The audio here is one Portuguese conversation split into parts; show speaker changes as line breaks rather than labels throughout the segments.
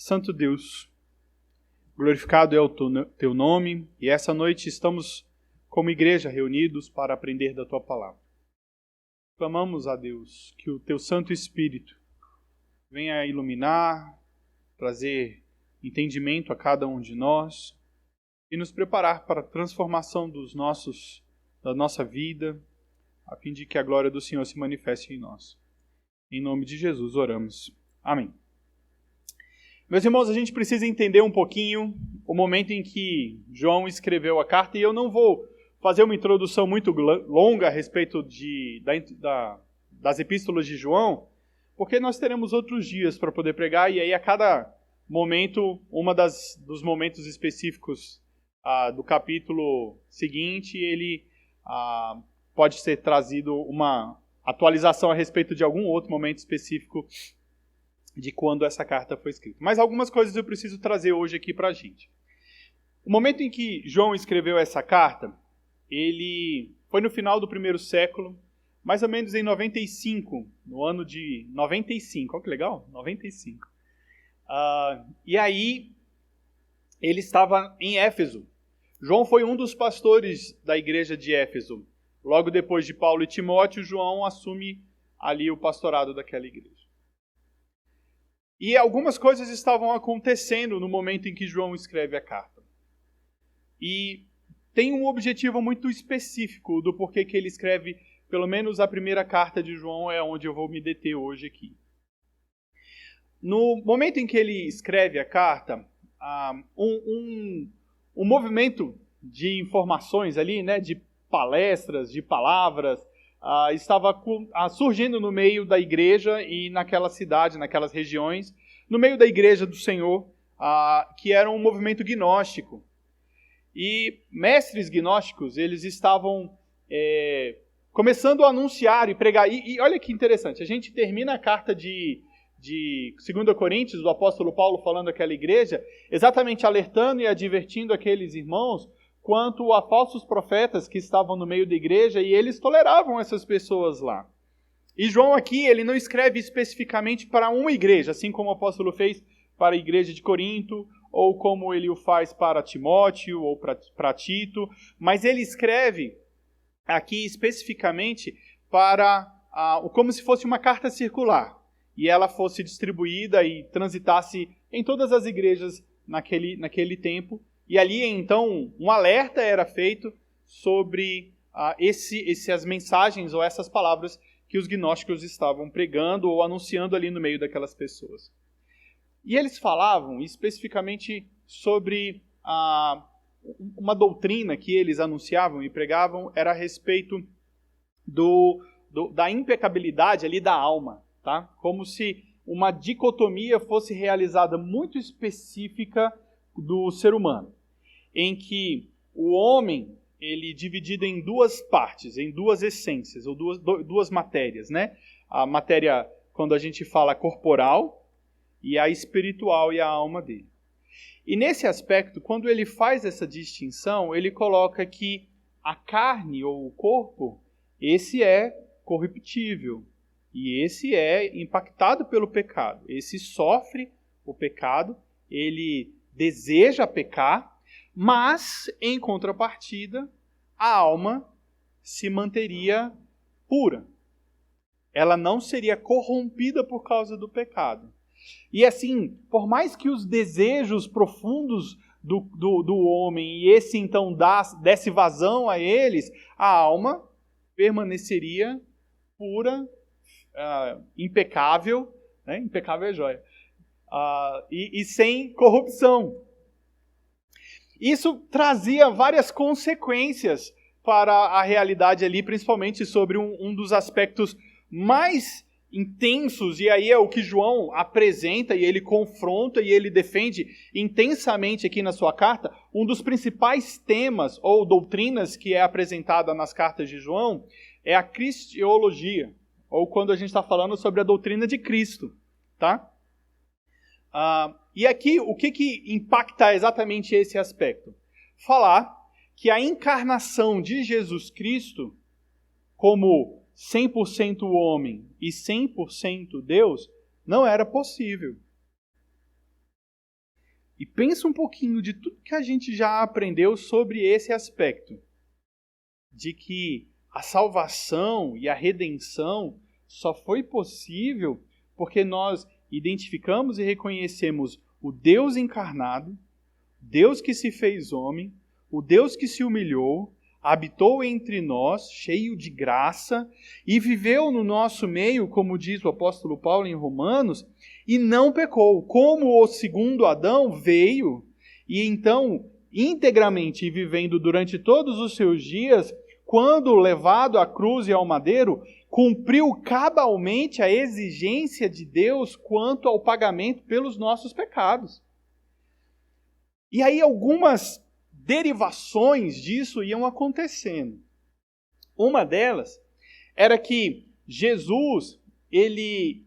Santo Deus, glorificado é o teu nome, e essa noite estamos como igreja reunidos para aprender da tua palavra. Clamamos a Deus que o teu Santo Espírito venha iluminar, trazer entendimento a cada um de nós e nos preparar para a transformação da nossa vida, a fim de que a glória do Senhor se manifeste em nós. Em nome de Jesus oramos. Amém. Meus irmãos, a gente precisa entender um pouquinho o momento em que João escreveu a carta, e eu não vou fazer uma introdução muito longa a respeito das epístolas de João, porque nós teremos outros dias para poder pregar, e aí a cada momento, dos momentos específicos do capítulo seguinte, ele pode ser trazido uma atualização a respeito de algum outro momento específico de quando essa carta foi escrita. Mas algumas coisas eu preciso trazer hoje aqui para a gente. O momento em que João escreveu essa carta, ele foi no final do primeiro século, mais ou menos em 95, no ano de 95. Olha que legal, 95. E aí, ele estava em Éfeso. João foi um dos pastores da igreja de Éfeso. Logo depois de Paulo e Timóteo, João assume ali o pastorado daquela igreja. E algumas coisas estavam acontecendo no momento em que João escreve a carta. E tem um objetivo muito específico do porquê que ele escreve, pelo menos a primeira carta de João é onde eu vou me deter hoje aqui. No momento em que ele escreve a carta, um movimento de informações ali, né, de palestras, de palavras, estava surgindo no meio da igreja e naquela cidade, naquelas regiões, no meio da igreja do Senhor, que era um movimento gnóstico. E mestres gnósticos, eles estavam começando a anunciar e pregar. E olha que interessante, a gente termina a carta de 2 Coríntios, do apóstolo Paulo falando àquela igreja, exatamente alertando e advertindo aqueles irmãos quanto a falsos profetas que estavam no meio da igreja, e eles toleravam essas pessoas lá. E João aqui, ele não escreve especificamente para uma igreja, assim como o apóstolo fez para a igreja de Corinto, ou como ele o faz para Timóteo, ou para Tito, mas ele escreve aqui especificamente para como se fosse uma carta circular, e ela fosse distribuída e transitasse em todas as igrejas naquele tempo. E ali, então, um alerta era feito sobre essas mensagens ou essas palavras que os gnósticos estavam pregando ou anunciando ali no meio daquelas pessoas. E eles falavam especificamente sobre uma doutrina que eles anunciavam e pregavam, era a respeito da impecabilidade ali da alma, tá? Como se uma dicotomia fosse realizada muito específica do ser humano, em que o homem, ele é dividido em duas partes, em duas essências, ou duas matérias, né? A matéria, quando a gente fala corporal, e a espiritual e a alma dele. E nesse aspecto, quando ele faz essa distinção, ele coloca que a carne, ou o corpo, esse é corruptível, e esse é impactado pelo pecado. Esse sofre o pecado, ele deseja pecar, mas, em contrapartida, a alma se manteria pura. Ela não seria corrompida por causa do pecado. E assim, por mais que os desejos profundos do homem, e esse então desse vazão a eles, a alma permaneceria pura, impecável, né? Impecável é joia, e sem corrupção. Isso trazia várias consequências para a realidade ali, principalmente sobre um dos aspectos mais intensos, e aí é o que João apresenta, e ele confronta, e ele defende intensamente aqui na sua carta. Um dos principais temas ou doutrinas que é apresentada nas cartas de João é a cristiologia, ou quando a gente está falando sobre a doutrina de Cristo, tá? E aqui, o que impacta exatamente esse aspecto? Falar que a encarnação de Jesus Cristo, como 100% homem e 100% Deus, não era possível. e pensa um pouquinho de tudo que a gente já aprendeu sobre esse aspecto, de que a salvação e a redenção só foi possível porque nós identificamos e reconhecemos o Deus encarnado, Deus que se fez homem, o Deus que se humilhou, habitou entre nós, cheio de graça, e viveu no nosso meio, como diz o apóstolo Paulo em Romanos, e não pecou. Como o segundo Adão veio, e então, integramente e vivendo durante todos os seus dias, quando levado à cruz e ao madeiro, cumpriu cabalmente a exigência de Deus quanto ao pagamento pelos nossos pecados. E aí algumas derivações disso iam acontecendo. Uma delas era que Jesus, ele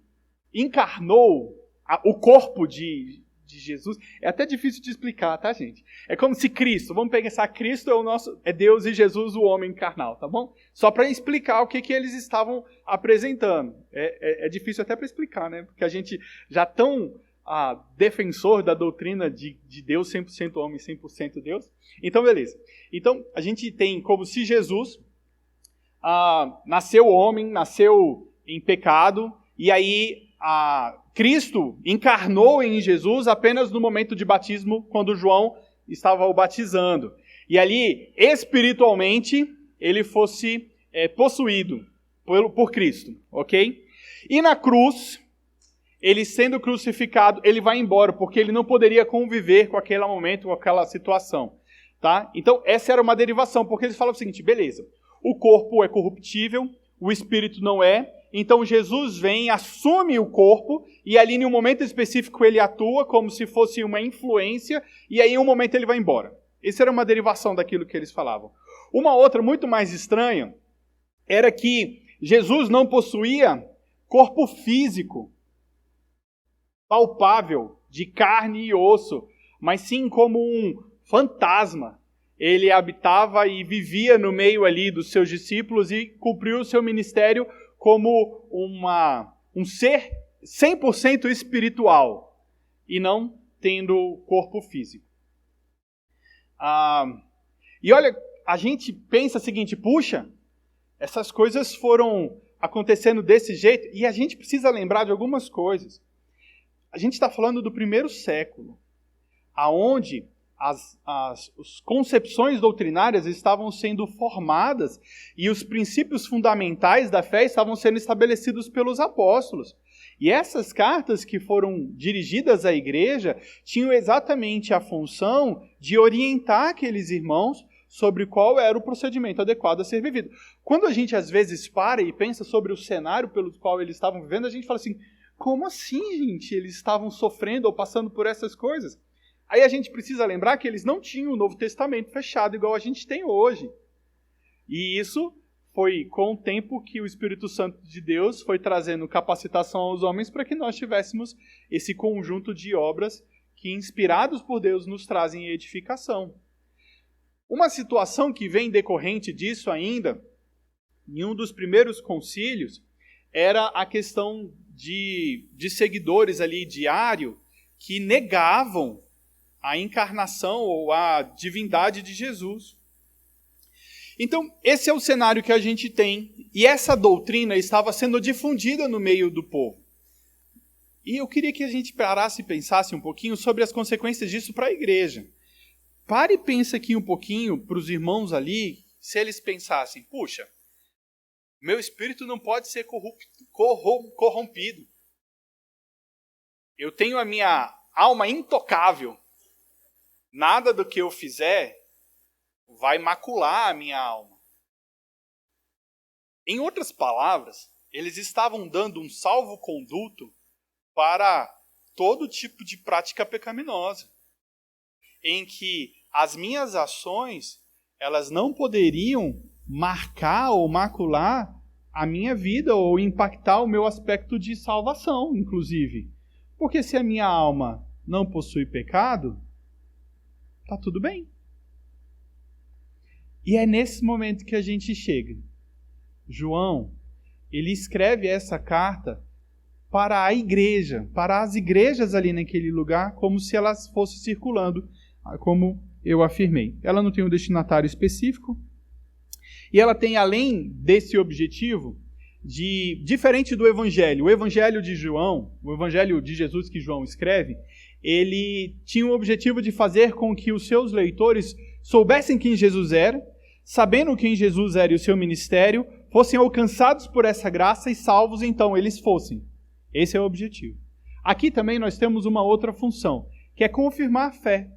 encarnou o corpo de Jesus. É até difícil de explicar, tá, gente? É como se Cristo, vamos pensar, Cristo é Deus e Jesus o homem carnal, tá bom? Só para explicar o que eles estavam apresentando. É difícil até para explicar, né? Porque a gente já tão defensor da doutrina de Deus 100% homem, 100% Deus. Então, beleza. Então, a gente tem como se Jesus nasceu homem, nasceu em pecado, e aí Cristo encarnou em Jesus apenas no momento de batismo, quando João estava o batizando. E ali, espiritualmente, ele fosse possuído por Cristo, ok? E na cruz, ele sendo crucificado, ele vai embora, porque ele não poderia conviver com aquele momento, com aquela situação. Tá? Então, essa era uma derivação, porque eles falam o seguinte, beleza, o corpo é corruptível, o espírito não é, então Jesus vem, assume o corpo, e ali em um momento específico ele atua como se fosse uma influência, e aí em um momento ele vai embora. Essa era uma derivação daquilo que eles falavam. Uma outra muito mais estranha era que Jesus não possuía corpo físico, palpável, de carne e osso, mas sim como um fantasma. Ele habitava e vivia no meio ali dos seus discípulos e cumpriu o seu ministério como um ser 100% espiritual e não tendo corpo físico. E olha, a gente pensa o seguinte, puxa, essas coisas foram acontecendo desse jeito e a gente precisa lembrar de algumas coisas. A gente está falando do primeiro século, aonde as concepções doutrinárias estavam sendo formadas e os princípios fundamentais da fé estavam sendo estabelecidos pelos apóstolos. E essas cartas que foram dirigidas à igreja tinham exatamente a função de orientar aqueles irmãos sobre qual era o procedimento adequado a ser vivido. Quando a gente às vezes para e pensa sobre o cenário pelo qual eles estavam vivendo, a gente fala assim, como assim, gente? Eles estavam sofrendo ou passando por essas coisas? Aí a gente precisa lembrar que eles não tinham o Novo Testamento fechado igual a gente tem hoje. E isso foi com o tempo que o Espírito Santo de Deus foi trazendo capacitação aos homens para que nós tivéssemos esse conjunto de obras que, inspirados por Deus, nos trazem edificação. Uma situação que vem decorrente disso ainda, em um dos primeiros concílios, era a questão de seguidores ali de Ário que negavam a encarnação ou a divindade de Jesus. Então, esse é o cenário que a gente tem, e essa doutrina estava sendo difundida no meio do povo. E eu queria que a gente parasse e pensasse um pouquinho sobre as consequências disso para a igreja. Pare e pense aqui um pouquinho para os irmãos ali, se eles pensassem, puxa, meu espírito não pode ser corrompido. Eu tenho a minha alma intocável. Nada do que eu fizer vai macular a minha alma. Em outras palavras, eles estavam dando um salvo-conduto para todo tipo de prática pecaminosa, em que as minhas ações, elas não poderiam marcar ou macular a minha vida ou impactar o meu aspecto de salvação, inclusive. Porque se a minha alma não possui pecado, está tudo bem. E é nesse momento que a gente chega. João, ele escreve essa carta para a igreja, para as igrejas ali naquele lugar, como se elas fossem circulando, como eu afirmei. Ela não tem um destinatário específico, e ela tem, além desse objetivo, diferente do Evangelho. O Evangelho de João, o Evangelho de Jesus que João escreve, ele tinha o objetivo de fazer com que os seus leitores soubessem quem Jesus era, sabendo quem Jesus era e o seu ministério, fossem alcançados por essa graça e salvos, então eles fossem. Esse é o objetivo. Aqui também nós temos uma outra função, que é confirmar a fé,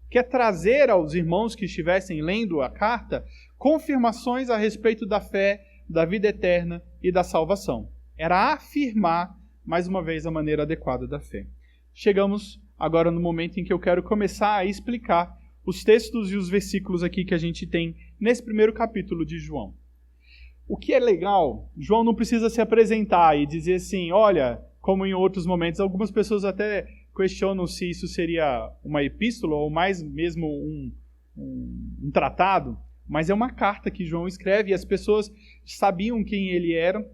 que é trazer aos irmãos que estivessem lendo a carta confirmações a respeito da fé, da vida eterna e da salvação. Era afirmar, mais uma vez, a maneira adequada da fé. Chegamos agora no momento em que eu quero começar a explicar os textos e os versículos aqui que a gente tem nesse primeiro capítulo de João. O que é legal, João não precisa se apresentar e dizer assim, olha, como em outros momentos, algumas pessoas até questionam se isso seria uma epístola ou mais mesmo um tratado, mas é uma carta que João escreve e as pessoas sabiam quem ele era,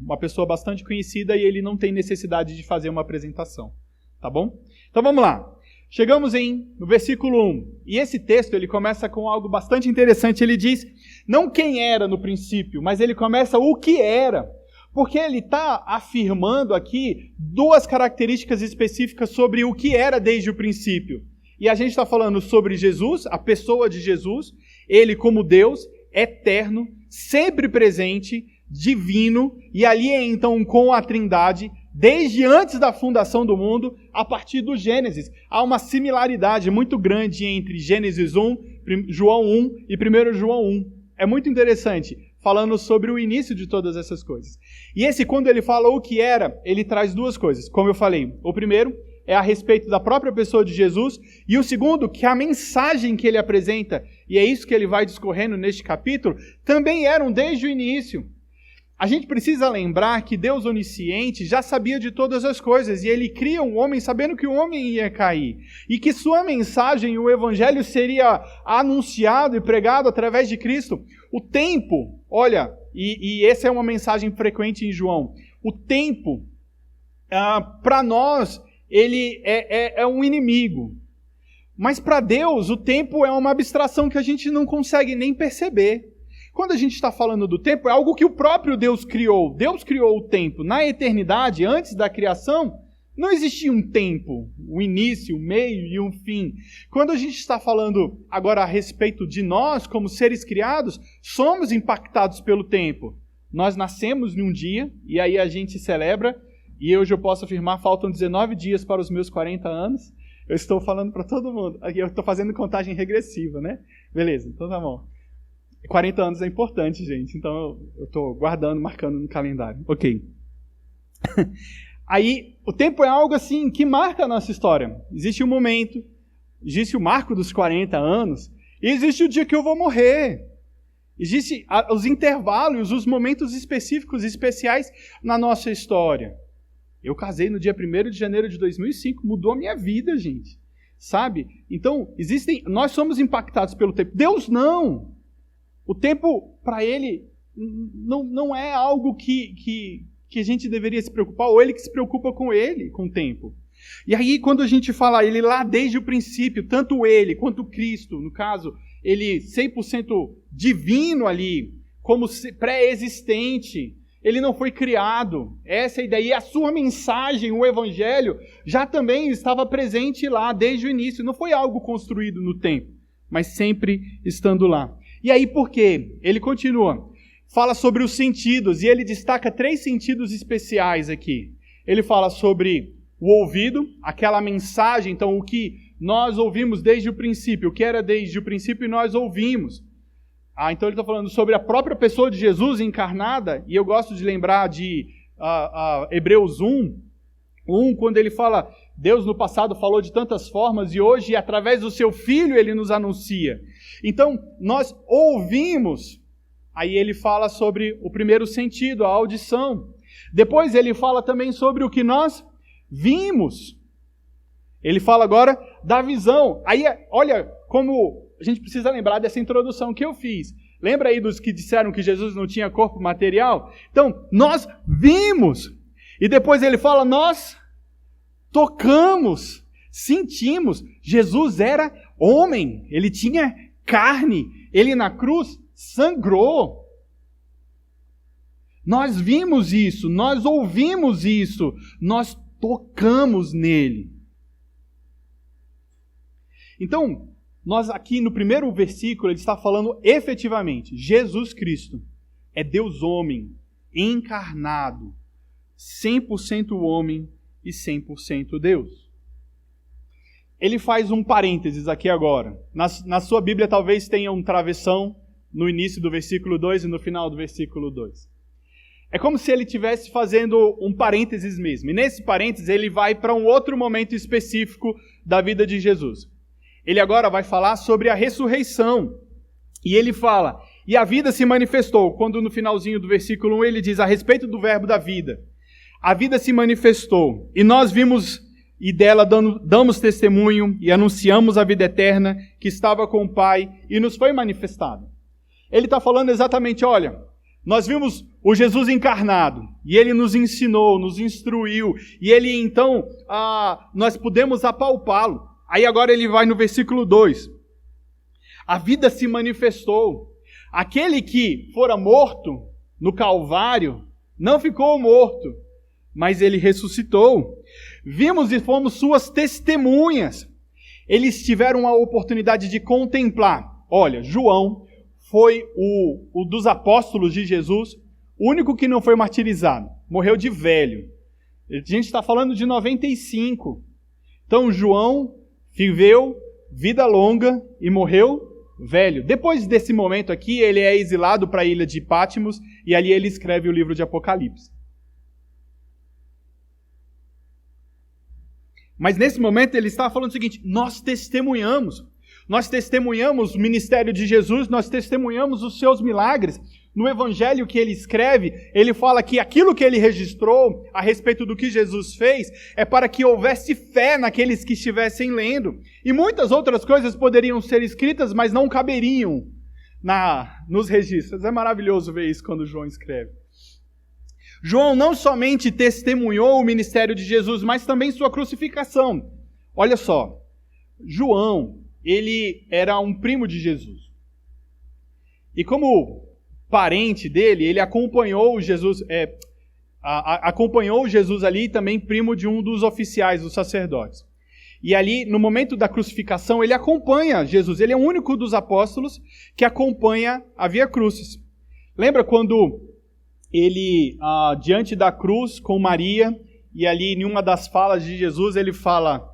uma pessoa bastante conhecida, e ele não tem necessidade de fazer uma apresentação, tá bom? Então vamos lá. Chegamos no versículo 1, e esse texto ele começa com algo bastante interessante. Ele diz, não quem era no princípio, mas ele começa o que era, porque ele está afirmando aqui duas características específicas sobre o que era desde o princípio. E a gente está falando sobre Jesus, a pessoa de Jesus, ele como Deus, eterno, sempre presente, divino, e ali então com a Trindade, desde antes da fundação do mundo, a partir do Gênesis. Há uma similaridade muito grande entre Gênesis 1, João 1 e 1 João 1. É muito interessante, falando sobre o início de todas essas coisas. E quando ele fala o que era, ele traz duas coisas. Como eu falei, o primeiro é a respeito da própria pessoa de Jesus, e o segundo, que a mensagem que ele apresenta, e é isso que ele vai discorrendo neste capítulo, também eram desde o início. A gente precisa lembrar que Deus onisciente já sabia de todas as coisas, e ele cria um homem sabendo que o homem ia cair, e que sua mensagem, o evangelho, seria anunciado e pregado através de Cristo. O tempo, olha, e essa é uma mensagem frequente em João, o tempo, para nós, ele é um inimigo. Mas para Deus, o tempo é uma abstração que a gente não consegue nem perceber. Quando a gente está falando do tempo, é algo que o próprio Deus criou. Deus criou o tempo. Na eternidade, antes da criação, não existia um tempo, um início, um meio e um fim. Quando a gente está falando agora a respeito de nós, como seres criados, somos impactados pelo tempo. Nós nascemos em um dia, e aí a gente celebra, e hoje eu posso afirmar, faltam 19 dias para os meus 40 anos. Eu estou falando para todo mundo. Aqui eu estou fazendo contagem regressiva, né? Beleza, então tá bom. 40 anos é importante, gente. Então eu estou guardando, marcando no calendário. Ok. Aí, o tempo é algo assim que marca a nossa história. Existe um momento, existe o marco dos 40 anos, e existe o dia que eu vou morrer. Existem os intervalos, os momentos específicos, especiais na nossa história. Eu casei no dia 1º de janeiro de 2005, mudou a minha vida, gente. Sabe? Então, nós somos impactados pelo tempo. Deus não. O tempo, para ele, não é algo que a gente deveria se preocupar, ou ele que se preocupa com ele, com o tempo. E aí, quando a gente fala ele lá desde o princípio, tanto ele quanto Cristo, no caso, ele 100% divino ali, como pré-existente, ele não foi criado. Essa é a ideia. E a sua mensagem, o evangelho, já também estava presente lá desde o início. Não foi algo construído no tempo, mas sempre estando lá. E aí por quê? Ele continua. Fala sobre os sentidos, e ele destaca 3 sentidos especiais aqui. Ele fala sobre o ouvido, aquela mensagem, então o que nós ouvimos desde o princípio, o que era desde o princípio e nós ouvimos. Então ele está falando sobre a própria pessoa de Jesus encarnada, e eu gosto de lembrar de Hebreus 1, quando ele fala, Deus no passado falou de tantas formas, e hoje, através do seu Filho, ele nos anuncia. Então, nós ouvimos, aí ele fala sobre o primeiro sentido, a audição. Depois ele fala também sobre o que nós vimos. Ele fala agora da visão. Aí, olha como a gente precisa lembrar dessa introdução que eu fiz. Lembra aí dos que disseram que Jesus não tinha corpo material? Então, nós vimos E depois ele fala, nós tocamos, sentimos. Jesus era homem, ele tinha carne, ele na cruz sangrou. Nós vimos isso, nós ouvimos isso, nós tocamos nele. Então, nós aqui no primeiro versículo, ele está falando efetivamente, Jesus Cristo é Deus homem, encarnado, 100% homem e 100% Deus. Ele faz um parênteses aqui agora. Na sua Bíblia talvez tenha um travessão no início do versículo 2 e no final do versículo 2. É como se ele estivesse fazendo um parênteses mesmo. E nesse parênteses ele vai para um outro momento específico da vida de Jesus. Ele agora vai falar sobre a ressurreição. E ele fala, e a vida se manifestou. Quando no finalzinho do versículo 1 ele diz a respeito do verbo da vida. A vida se manifestou, e nós vimos, e dela damos testemunho, e anunciamos a vida eterna, que estava com o Pai, e nos foi manifestada. Ele está falando exatamente, olha, nós vimos o Jesus encarnado, e ele nos ensinou, nos instruiu, e ele então, nós pudemos apalpá-lo. Aí agora ele vai no versículo 2. A vida se manifestou. Aquele que fora morto no Calvário, não ficou morto, mas ele ressuscitou. Vimos e fomos suas testemunhas. Eles tiveram a oportunidade de contemplar. Olha, João foi o dos apóstolos de Jesus, o único que não foi martirizado. Morreu de velho. A gente está falando de 95. Então João viveu vida longa e morreu velho. Depois desse momento aqui, ele é exilado para a ilha de Patmos e ali ele escreve o livro de Apocalipse. Mas nesse momento ele está falando o seguinte, nós testemunhamos o ministério de Jesus, nós testemunhamos os seus milagres. No evangelho que ele escreve, ele fala que aquilo que ele registrou a respeito do que Jesus fez é para que houvesse fé naqueles que estivessem lendo. E muitas outras coisas poderiam ser escritas, mas não caberiam nos registros. É maravilhoso ver isso quando João escreve. João não somente testemunhou o ministério de Jesus, mas também sua crucificação. Olha só, João, ele era um primo de Jesus. E como parente dele, ele acompanhou Jesus, acompanhou Jesus ali, também primo de um dos oficiais, dos sacerdotes. E ali, no momento da crucificação, ele acompanha Jesus. Ele é o único dos apóstolos que acompanha a Via Crucis. Lembra quando ele, diante da cruz com Maria, e ali em uma das falas de Jesus, ele fala,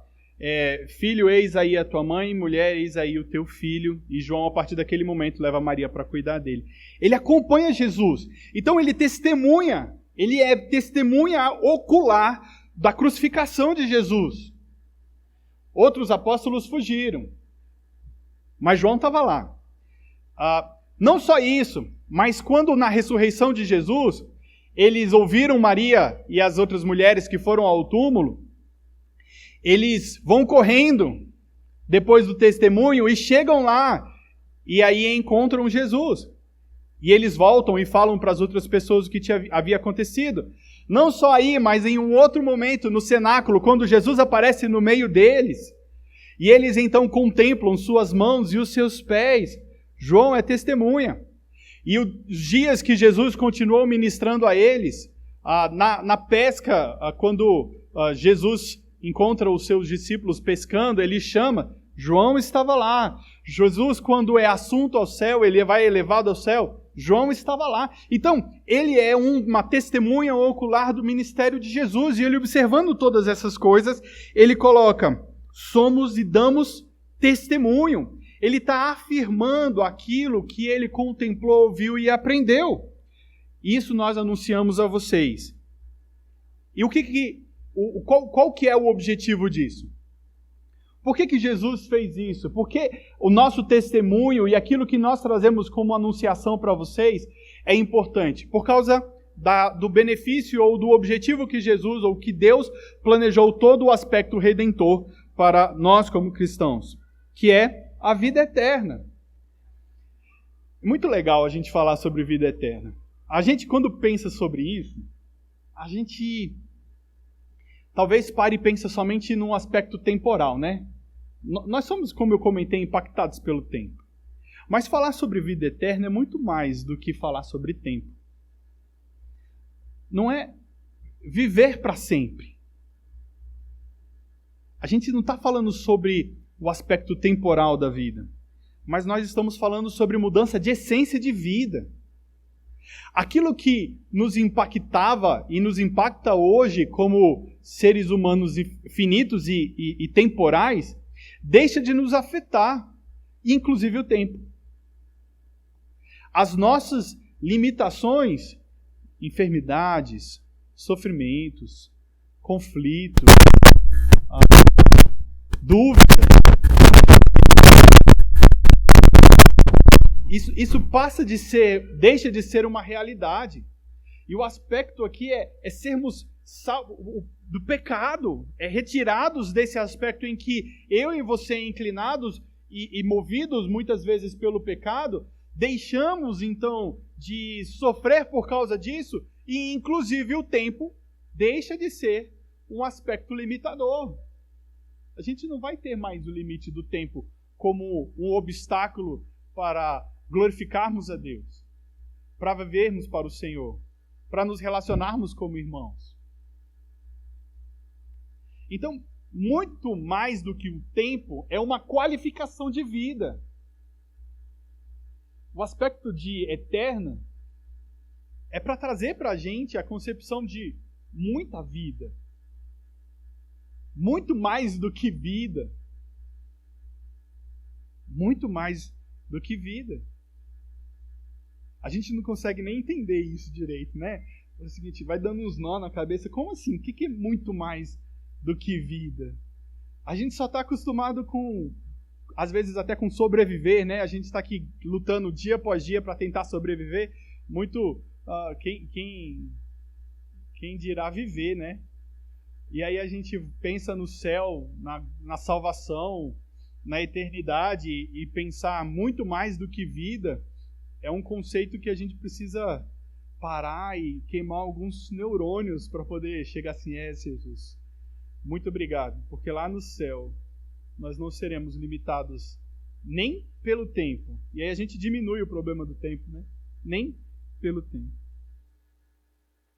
filho, eis aí a tua mãe, mulher, eis aí o teu filho. E João, a partir daquele momento, leva Maria para cuidar dele. Ele acompanha Jesus. Então ele testemunha, ele é testemunha ocular da crucificação de Jesus. Outros apóstolos fugiram, mas João estava lá. Não só isso, mas quando na ressurreição de Jesus, eles ouviram Maria e as outras mulheres que foram ao túmulo, eles vão correndo depois do testemunho e chegam lá e aí encontram Jesus. E eles voltam e falam para as outras pessoas o que havia acontecido. Não só aí, mas em um outro momento no cenáculo, quando Jesus aparece no meio deles, e eles então contemplam suas mãos e os seus pés. João é testemunha. E os dias que Jesus continuou ministrando a eles, na pesca, quando Jesus encontra os seus discípulos pescando, ele chama, João estava lá. Jesus, quando é assunto ao céu, ele vai elevado ao céu, João estava lá. Então, ele é uma testemunha ocular do ministério de Jesus, e ele observando todas essas coisas, ele coloca, somos e damos testemunho. Ele está afirmando aquilo que ele contemplou, ouviu e aprendeu. Isso nós anunciamos a vocês. E qual que é o objetivo disso? Por que Jesus fez isso? Porque o nosso testemunho e aquilo que nós trazemos como anunciação para vocês é importante. Por causa do benefício ou do objetivo que Jesus ou que Deus planejou todo o aspecto redentor para nós como cristãos, que é a vida eterna. Muito legal a gente falar sobre vida eterna. A gente, quando pensa sobre isso, a gente talvez pare e pense somente num aspecto temporal, né? Nós somos, como eu comentei, impactados pelo tempo. Mas falar sobre vida eterna é muito mais do que falar sobre tempo. Não é viver para sempre. A gente não está falando sobre o aspecto temporal da vida, mas nós estamos falando sobre mudança de essência de vida. Aquilo que nos impactava e nos impacta hoje como seres humanos finitos e temporais, deixa de nos afetar, inclusive o tempo. As nossas limitações, enfermidades, sofrimentos, conflitos, dúvidas, isso deixa de ser uma realidade. E o aspecto aqui é sermos salvos do pecado, é retirados desse aspecto em que eu e você, inclinados e movidos muitas vezes pelo pecado, deixamos então de sofrer por causa disso, e inclusive o tempo deixa de ser um aspecto limitador. A gente não vai ter mais o limite do tempo como um obstáculo para glorificarmos a Deus, para vivermos para o Senhor, para nos relacionarmos como irmãos. Então, muito mais do que o tempo, é uma qualificação de vida. O aspecto de eterna é para trazer para a gente a concepção de muita vida. Muito mais do que vida. Muito mais do que vida. A gente não consegue nem entender isso direito, né? É o seguinte, vai dando uns nó na cabeça. Como assim? O que é muito mais do que vida? A gente só está acostumado com, às vezes até com sobreviver, né? A gente está aqui lutando dia após dia para tentar sobreviver. Muito, quem dirá viver, né? E aí a gente pensa no céu, na salvação, na eternidade, e pensar muito mais do que vida é um conceito que a gente precisa parar e queimar alguns neurônios para poder chegar assim, Jesus, muito obrigado, porque lá no céu nós não seremos limitados nem pelo tempo. E aí a gente diminui o problema do tempo, né? Nem pelo tempo.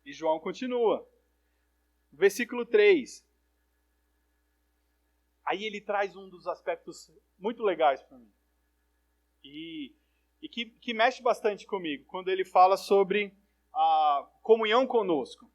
E João continua. Versículo 3. Aí ele traz um dos aspectos muito legais para mim. E que mexe bastante comigo, quando ele fala sobre a comunhão conosco.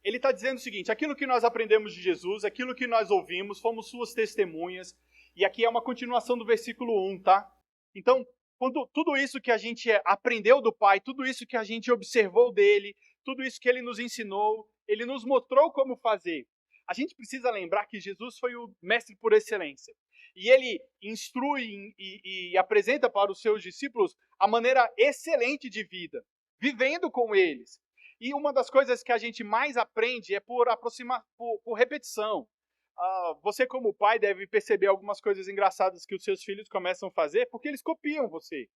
Ele está dizendo o seguinte, aquilo que nós aprendemos de Jesus, aquilo que nós ouvimos, fomos suas testemunhas, e aqui é uma continuação do versículo 1, tá? Então, quando tudo isso que a gente aprendeu do Pai, tudo isso que a gente observou dele, tudo isso que ele nos ensinou, ele nos mostrou como fazer. A gente precisa lembrar que Jesus foi o mestre por excelência. E ele instrui e apresenta para os seus discípulos a maneira excelente de vida, vivendo com eles. E uma das coisas que a gente mais aprende é por repetição. Você, como pai, deve perceber algumas coisas engraçadas que os seus filhos começam a fazer, porque eles copiam você.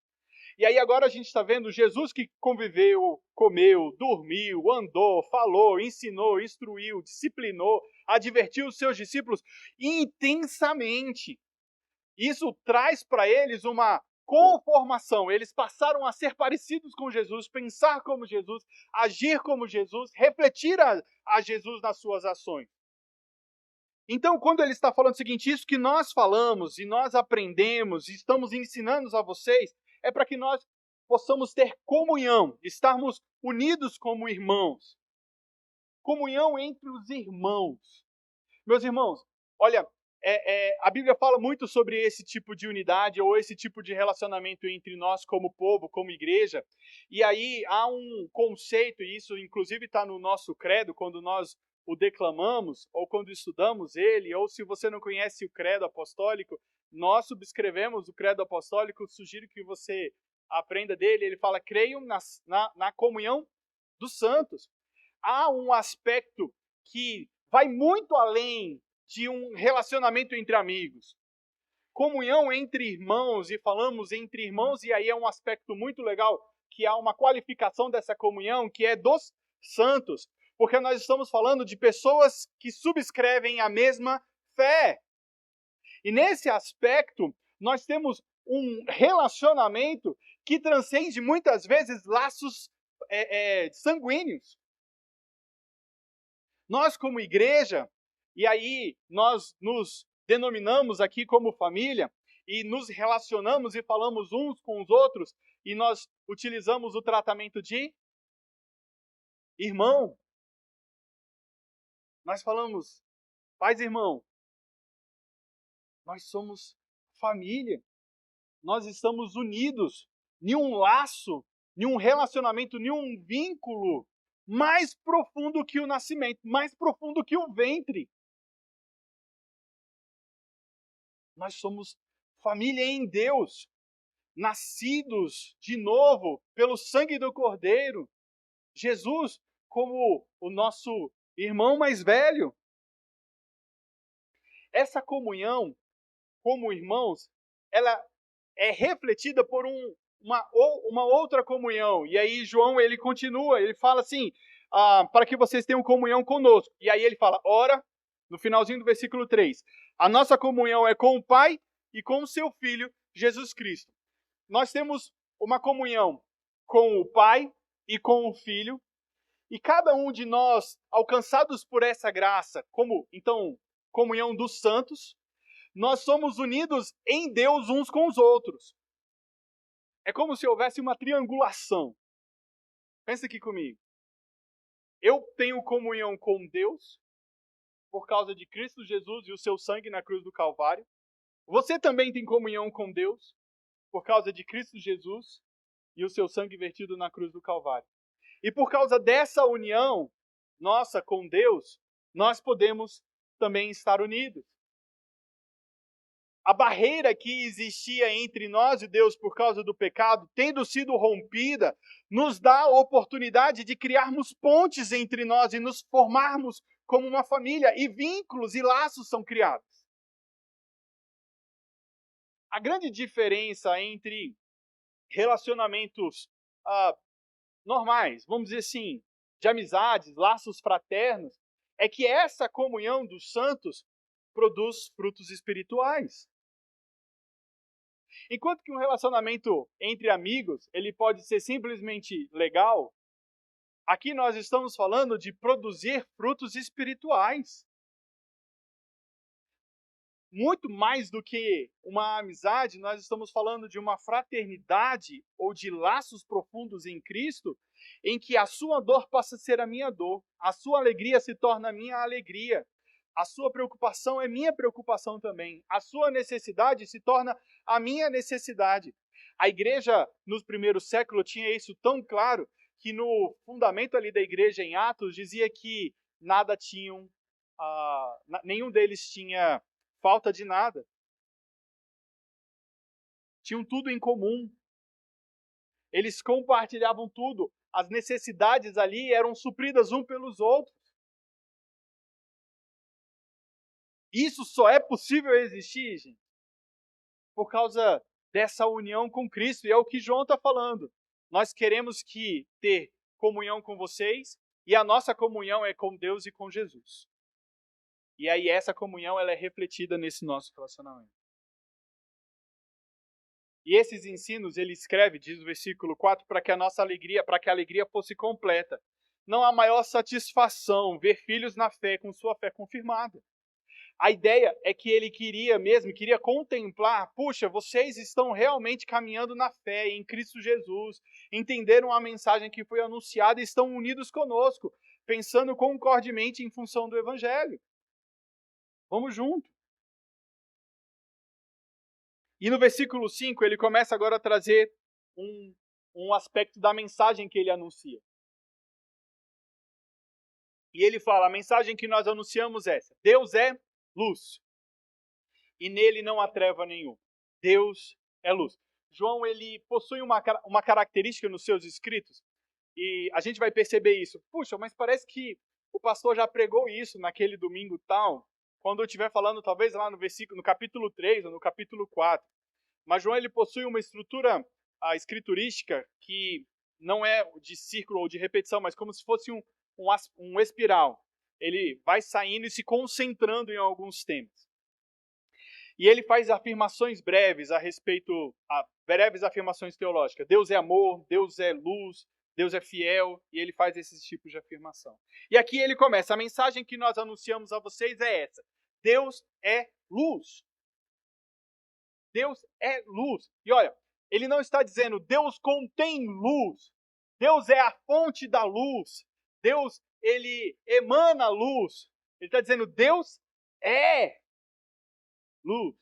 E aí agora a gente está vendo Jesus que conviveu, comeu, dormiu, andou, falou, ensinou, instruiu, disciplinou, advertiu os seus discípulos intensamente. Isso traz para eles uma conformação. Eles passaram a ser parecidos com Jesus, pensar como Jesus, agir como Jesus, refletir a Jesus nas suas ações. Então, quando ele está falando o seguinte, isso que nós falamos e nós aprendemos e estamos ensinando a vocês, é para que nós possamos ter comunhão, estarmos unidos como irmãos. Comunhão entre os irmãos. Meus irmãos, olha, a Bíblia fala muito sobre esse tipo de unidade ou esse tipo de relacionamento entre nós como povo, como igreja. E aí há um conceito, e isso inclusive está no nosso credo, quando nós o declamamos, ou quando estudamos ele, ou se você não conhece o credo apostólico, nós subscrevemos o credo apostólico, sugiro que você aprenda dele. Ele fala, creio na comunhão dos santos. Há um aspecto que vai muito além de um relacionamento entre amigos. Comunhão entre irmãos, e falamos entre irmãos, e aí é um aspecto muito legal, que há uma qualificação dessa comunhão, que é dos santos. porque nós estamos falando de pessoas que subscrevem a mesma fé. E nesse aspecto, nós temos um relacionamento que transcende muitas vezes laços sanguíneos. Nós, como igreja, e aí nós nos denominamos aqui como família, e nos relacionamos e falamos uns com os outros, e nós utilizamos o tratamento de irmão. Nós falamos, paz, irmão. Nós somos família. Nós estamos unidos em um laço, em um relacionamento, em um vínculo mais profundo que o nascimento, mais profundo que o ventre. Nós somos família em Deus, nascidos de novo pelo sangue do Cordeiro. Jesus como o nosso irmão mais velho. Essa comunhão, como irmãos, ela é refletida por uma outra comunhão. E aí João, ele continua, ele fala assim, para que vocês tenham comunhão conosco. E aí ele fala, ora, no finalzinho do versículo 3, a nossa comunhão é com o Pai e com o seu Filho, Jesus Cristo. Nós temos uma comunhão com o Pai e com o Filho, e cada um de nós, alcançados por essa graça, como, então, comunhão dos santos, nós somos unidos em Deus uns com os outros. É como se houvesse uma triangulação. Pensa aqui comigo. Eu tenho comunhão com Deus, por causa de Cristo Jesus e o seu sangue na cruz do Calvário. Você também tem comunhão com Deus, por causa de Cristo Jesus e o seu sangue vertido na cruz do Calvário. E por causa dessa união nossa com Deus, nós podemos também estar unidos. A barreira que existia entre nós e Deus por causa do pecado, tendo sido rompida, nos dá a oportunidade de criarmos pontes entre nós e nos formarmos como uma família, e vínculos e laços são criados. A grande diferença entre relacionamentos normais, vamos dizer assim, de amizades, laços fraternos, é que essa comunhão dos santos produz frutos espirituais. Enquanto que um relacionamento entre amigos, ele pode ser simplesmente legal, aqui nós estamos falando de produzir frutos espirituais. Muito mais do que uma amizade, nós estamos falando de uma fraternidade ou de laços profundos em Cristo, em que a sua dor passa a ser a minha dor, a sua alegria se torna a minha alegria, a sua preocupação é minha preocupação também, a sua necessidade se torna a minha necessidade. A igreja, nos primeiros séculos, tinha isso tão claro, que no fundamento ali da igreja em Atos, dizia que nada tinham, nenhum deles tinha falta de nada. Tinham tudo em comum. Eles compartilhavam tudo. As necessidades ali eram supridas um pelos outros. Isso só é possível existir, gente, por causa dessa união com Cristo. E é o que João está falando. Nós queremos ter comunhão com vocês, e a nossa comunhão é com Deus e com Jesus. E aí essa comunhão ela é refletida nesse nosso relacionamento. E esses ensinos ele escreve, diz o versículo 4, para que a alegria fosse completa. Não há maior satisfação ver filhos na fé com sua fé confirmada. A ideia é que ele queria contemplar, puxa, vocês estão realmente caminhando na fé em Cristo Jesus, entenderam a mensagem que foi anunciada e estão unidos conosco, pensando concordemente em função do Evangelho. Vamos junto. E no versículo 5, ele começa agora a trazer um aspecto da mensagem que ele anuncia. E ele fala, a mensagem que nós anunciamos é essa: Deus é luz, e nele não há treva nenhuma. Deus é luz. João, ele possui uma característica nos seus escritos, e a gente vai perceber isso. Puxa, mas parece que o pastor já pregou isso naquele domingo tal, quando eu estiver falando talvez lá no capítulo 3 ou no capítulo 4. Mas João, ele possui uma estrutura escriturística que não é de círculo ou de repetição, mas como se fosse um espiral. Ele vai saindo e se concentrando em alguns temas. E ele faz afirmações breves breves afirmações teológicas. Deus é amor, Deus é luz, Deus é fiel, e ele faz esses tipos de afirmação. E aqui ele começa, a mensagem que nós anunciamos a vocês é essa: Deus é luz. Deus é luz. E olha, ele não está dizendo Deus contém luz, Deus é a fonte da luz, Deus, ele emana luz. Ele está dizendo Deus é luz,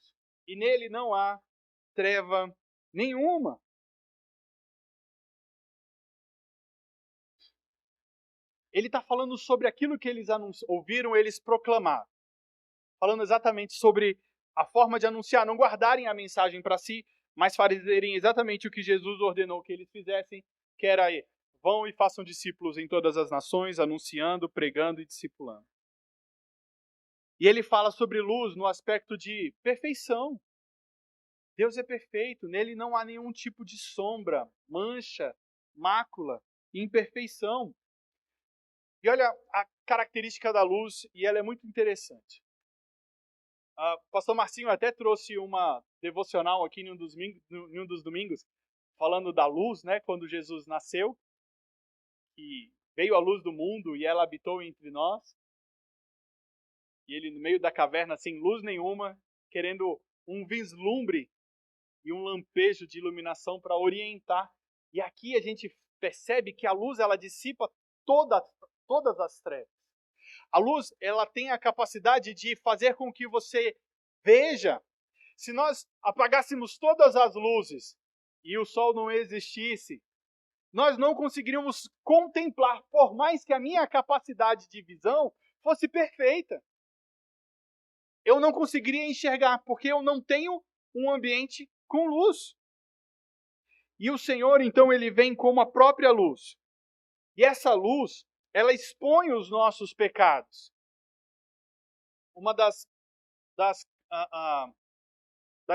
e nele não há treva nenhuma. Ele está falando sobre aquilo que eles ouviram eles proclamar. Falando exatamente sobre a forma de anunciar, não guardarem a mensagem para si, mas fazerem exatamente o que Jesus ordenou que eles fizessem, que era vão e façam discípulos em todas as nações, anunciando, pregando e discipulando. E ele fala sobre luz no aspecto de perfeição. Deus é perfeito, nele não há nenhum tipo de sombra, mancha, mácula, imperfeição. E olha a característica da luz, e ela é muito interessante. O pastor Marcinho até trouxe uma devocional aqui em um dos domingos, falando da luz, né, quando Jesus nasceu, e veio a luz do mundo e ela habitou entre nós. E ele no meio da caverna, sem luz nenhuma, querendo um vislumbre e um lampejo de iluminação para orientar. E aqui a gente percebe que a luz ela dissipa todas as trevas. A luz ela tem a capacidade de fazer com que você veja. Se nós apagássemos todas as luzes e o sol não existisse, nós não conseguiríamos contemplar, por mais que a minha capacidade de visão fosse perfeita. Eu não conseguiria enxergar, porque eu não tenho um ambiente com luz. E o Senhor, então, ele vem como a própria luz. E essa luz, ela expõe os nossos pecados. Uma das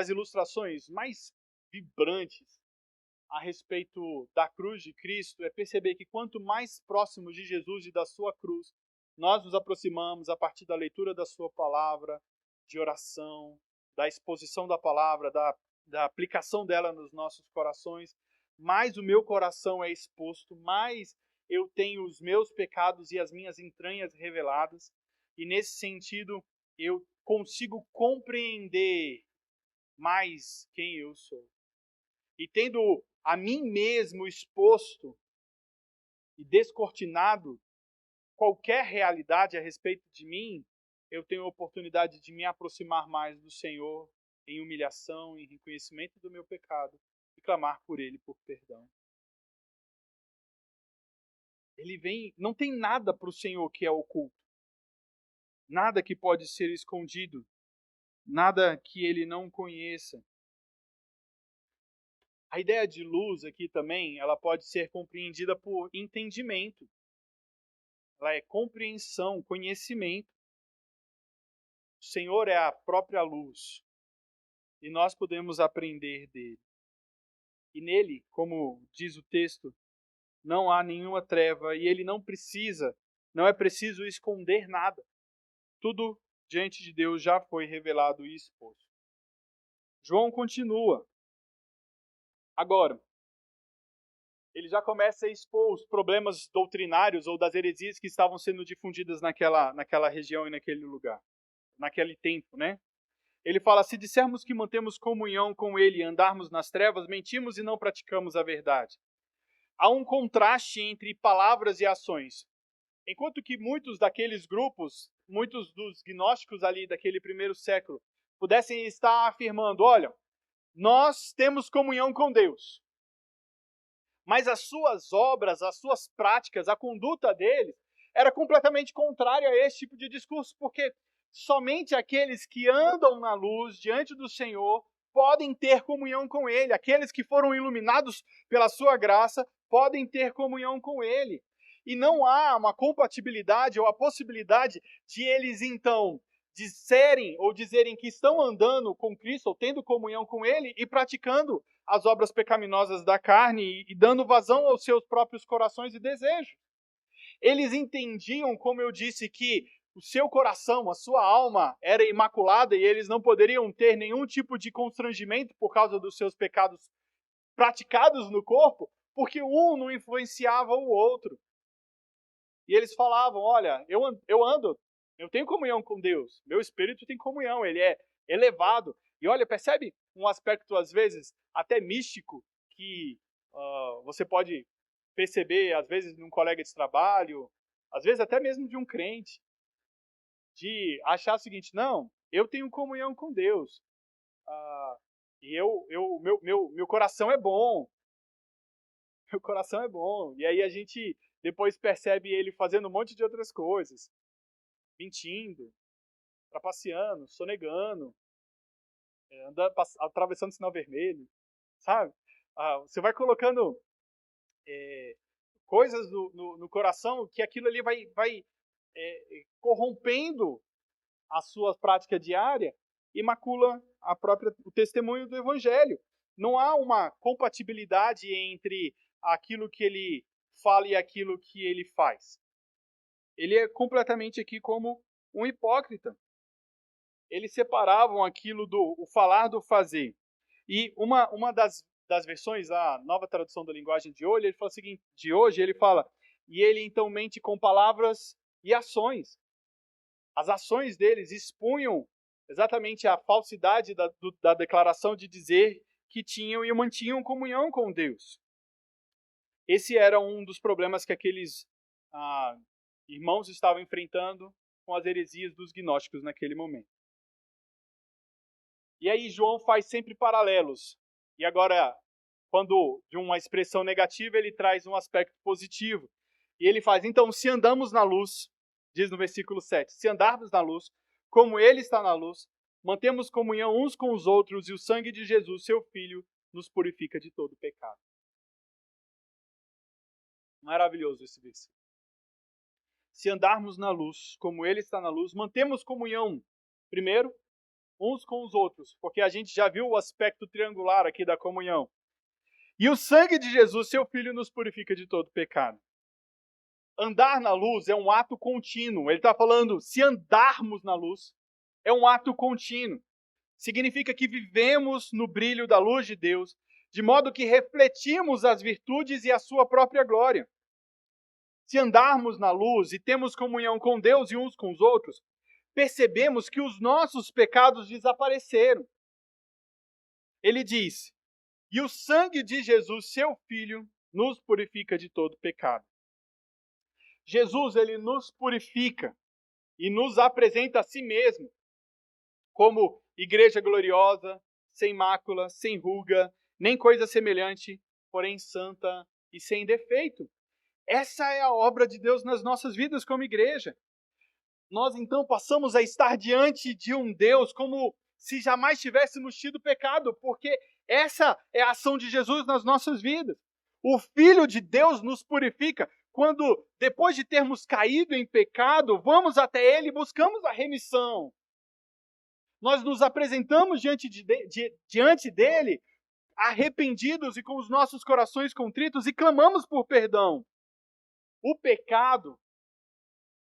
ilustrações mais vibrantes a respeito da cruz de Cristo é perceber que quanto mais próximos de Jesus e da sua cruz, nós nos aproximamos a partir da leitura da sua palavra, de oração, da exposição da palavra, da aplicação dela nos nossos corações, mais o meu coração é exposto, mais eu tenho os meus pecados e as minhas entranhas reveladas, e nesse sentido eu consigo compreender mais quem eu sou. E tendo a mim mesmo exposto e descortinado qualquer realidade a respeito de mim, eu tenho a oportunidade de me aproximar mais do Senhor em humilhação, em reconhecimento do meu pecado e clamar por Ele por perdão. Ele vem, não tem nada para o Senhor que é oculto, nada que pode ser escondido, nada que Ele não conheça. A ideia de luz aqui também, ela pode ser compreendida por entendimento. Ela é compreensão, conhecimento. O Senhor é a própria luz e nós podemos aprender dele. E nele, como diz o texto, não há nenhuma treva e ele não é preciso esconder nada. Tudo diante de Deus já foi revelado e exposto. João continua. Agora, ele já começa a expor os problemas doutrinários ou das heresias que estavam sendo difundidas naquela região e naquele lugar, naquele tempo, né? Ele fala, se dissermos que mantemos comunhão com ele e andarmos nas trevas, mentimos e não praticamos a verdade. Há um contraste entre palavras e ações. Enquanto que muitos daqueles grupos, muitos dos gnósticos ali daquele primeiro século, pudessem estar afirmando, olha, nós temos comunhão com Deus. Mas as suas obras, as suas práticas, a conduta deles era completamente contrária a esse tipo de discurso, porque somente aqueles que andam na luz diante do Senhor podem ter comunhão com Ele. Aqueles que foram iluminados pela sua graça podem ter comunhão com Ele. E não há uma compatibilidade ou a possibilidade de eles, então, dizerem que estão andando com Cristo ou tendo comunhão com Ele e praticando as obras pecaminosas da carne e dando vazão aos seus próprios corações e desejos. Eles entendiam, como eu disse, que o seu coração, a sua alma era imaculada e eles não poderiam ter nenhum tipo de constrangimento por causa dos seus pecados praticados no corpo, porque um não influenciava o outro. E eles falavam, olha, eu tenho comunhão com Deus, meu espírito tem comunhão, ele é elevado. E olha, percebe um aspecto, às vezes, até místico, que você pode perceber, às vezes, num colega de trabalho, às vezes até mesmo de um crente, de achar o seguinte, não, eu tenho comunhão com Deus, e meu coração é bom, meu coração é bom. E aí a gente depois percebe ele fazendo um monte de outras coisas, mentindo, trapaceando, sonegando, atravessando sinal vermelho, sabe? Você vai colocando coisas no coração que aquilo ali vai corrompendo a sua prática diária e macula o testemunho do Evangelho. Não há uma compatibilidade entre aquilo que ele fala e aquilo que ele faz. Ele é completamente aqui como um hipócrita. Eles separavam aquilo o falar do fazer. E uma das versões, a nova tradução da linguagem de hoje, ele fala o seguinte, ele fala, e ele então mente com palavras e ações. As ações deles expunham exatamente a falsidade da declaração de dizer que tinham e mantinham comunhão com Deus. Esse era um dos problemas que aqueles irmãos estavam enfrentando com as heresias dos gnósticos naquele momento. E aí João faz sempre paralelos. E agora, quando de uma expressão negativa, ele traz um aspecto positivo. E ele faz, então, se andamos na luz, diz no versículo 7, se andarmos na luz, como ele está na luz, mantemos comunhão uns com os outros e o sangue de Jesus, seu Filho, nos purifica de todo pecado. Maravilhoso esse versículo. Se andarmos na luz, como ele está na luz, mantemos comunhão, primeiro, uns com os outros, porque a gente já viu o aspecto triangular aqui da comunhão. E o sangue de Jesus, seu Filho, nos purifica de todo pecado. Andar na luz é um ato contínuo. Ele está falando, se andarmos na luz, é um ato contínuo. Significa que vivemos no brilho da luz de Deus, de modo que refletimos as virtudes e a sua própria glória. Se andarmos na luz e temos comunhão com Deus e uns com os outros, percebemos que os nossos pecados desapareceram. Ele diz, e o sangue de Jesus, seu Filho, nos purifica de todo pecado. Jesus, ele nos purifica e nos apresenta a si mesmo como igreja gloriosa, sem mácula, sem ruga, nem coisa semelhante, porém santa e sem defeito. Essa é a obra de Deus nas nossas vidas como igreja. Nós então passamos a estar diante de um Deus como se jamais tivéssemos tido pecado, porque essa é a ação de Jesus nas nossas vidas. O Filho de Deus nos purifica quando, depois de termos caído em pecado, vamos até Ele e buscamos a remissão. Nós nos apresentamos diante dEle, arrependidos e com os nossos corações contritos, e clamamos por perdão. O pecado,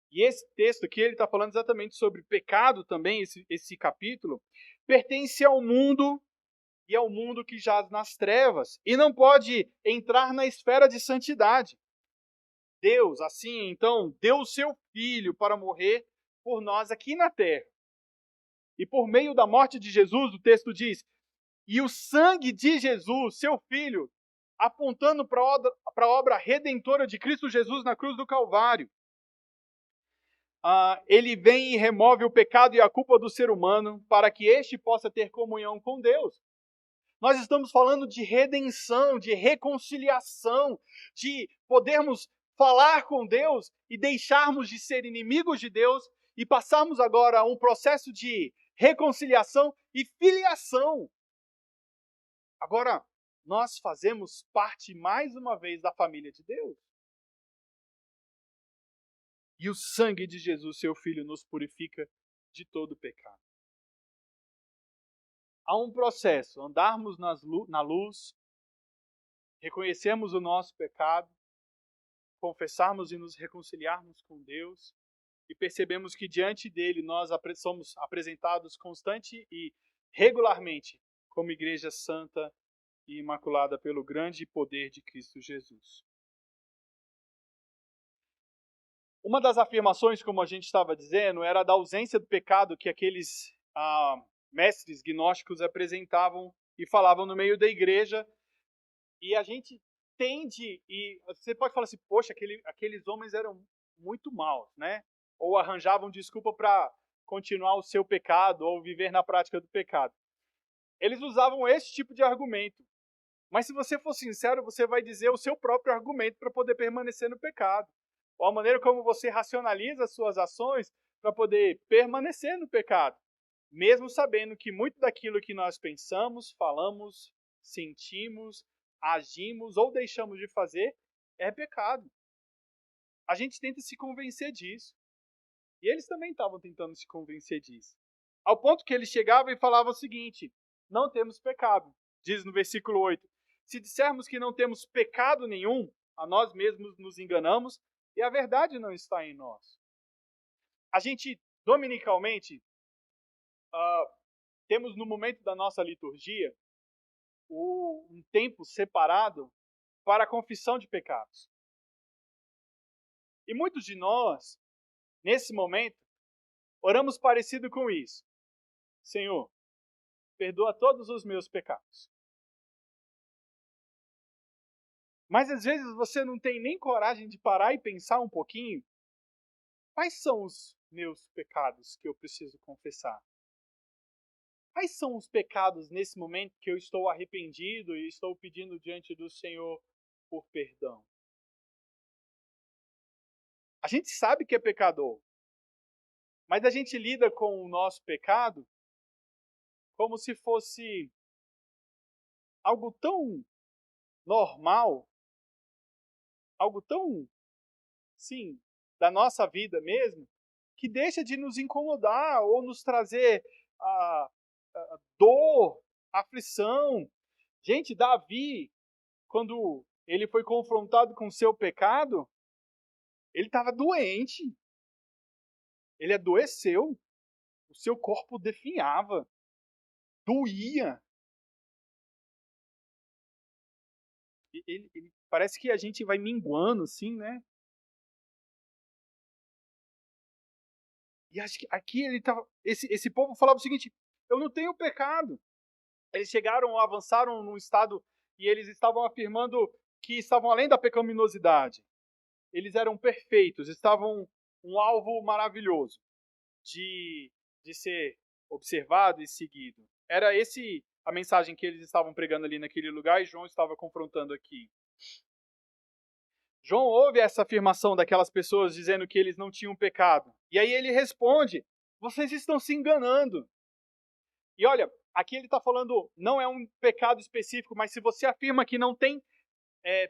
e esse texto aqui ele está falando exatamente sobre pecado também, esse capítulo, pertence ao mundo e ao mundo que jaz nas trevas, e não pode entrar na esfera de santidade. Deus, assim, então, deu o seu Filho para morrer por nós aqui na terra. E por meio da morte de Jesus, o texto diz, e o sangue de Jesus, seu Filho, apontando para a obra redentora de Cristo Jesus na cruz do Calvário, ele vem e remove o pecado e a culpa do ser humano para que este possa ter comunhão com Deus. Nós estamos falando de redenção, de reconciliação, de podermos falar com Deus e deixarmos de ser inimigos de Deus e passarmos agora a um processo de reconciliação e filiação. Agora, nós fazemos parte mais uma vez da família de Deus. E o sangue de Jesus, seu Filho, nos purifica de todo pecado. Há um processo, andarmos na luz, reconhecermos o nosso pecado confessarmos e nos reconciliarmos com Deus e percebemos que diante dele nós somos apresentados constante e regularmente como igreja santa e imaculada pelo grande poder de Cristo Jesus. Uma das afirmações, como a gente estava dizendo, era da ausência do pecado que aqueles mestres gnósticos apresentavam e falavam no meio da igreja. E a gente tende, e você pode falar assim, poxa, aqueles homens eram muito maus, né? Ou arranjavam desculpa para continuar o seu pecado ou viver na prática do pecado. Eles usavam esse tipo de argumento. Mas se você for sincero, você vai dizer o seu próprio argumento para poder permanecer no pecado. Ou a maneira como você racionaliza as suas ações para poder permanecer no pecado. Mesmo sabendo que muito daquilo que nós pensamos, falamos, sentimos, agimos ou deixamos de fazer é pecado. A gente tenta se convencer disso. E eles também estavam tentando se convencer disso. Ao ponto que eles chegavam e falavam o seguinte: não temos pecado. Diz no versículo 8: se dissermos que não temos pecado nenhum, a nós mesmos nos enganamos e a verdade não está em nós. A gente, dominicalmente, temos no momento da nossa liturgia um tempo separado para a confissão de pecados. E muitos de nós, nesse momento, oramos parecido com isso. Senhor, perdoa todos os meus pecados. Mas às vezes você não tem nem coragem de parar e pensar um pouquinho. Quais são os meus pecados que eu preciso confessar? Quais são os pecados nesse momento que eu estou arrependido e estou pedindo diante do Senhor por perdão? A gente sabe que é pecador, mas a gente lida com o nosso pecado como se fosse algo tão normal, algo tão, sim, da nossa vida mesmo, que deixa de nos incomodar ou nos trazer dor, aflição. Gente, Davi, quando ele foi confrontado com o seu pecado, ele estava doente. Ele adoeceu. O seu corpo definhava. Doía. Parece que a gente vai minguando, assim, né? E acho que aqui ele tava, esse povo falava o seguinte: eu não tenho pecado. Eles chegaram, avançaram num estado e eles estavam afirmando que estavam além da pecaminosidade. Eles eram perfeitos, estavam um alvo maravilhoso de ser observado e seguido. Era esse a mensagem que eles estavam pregando ali naquele lugar e João estava confrontando aqui. João ouve essa afirmação daquelas pessoas dizendo que eles não tinham pecado. E aí ele responde: vocês estão se enganando. E olha, aqui ele está falando, não é um pecado específico, mas se você afirma que não tem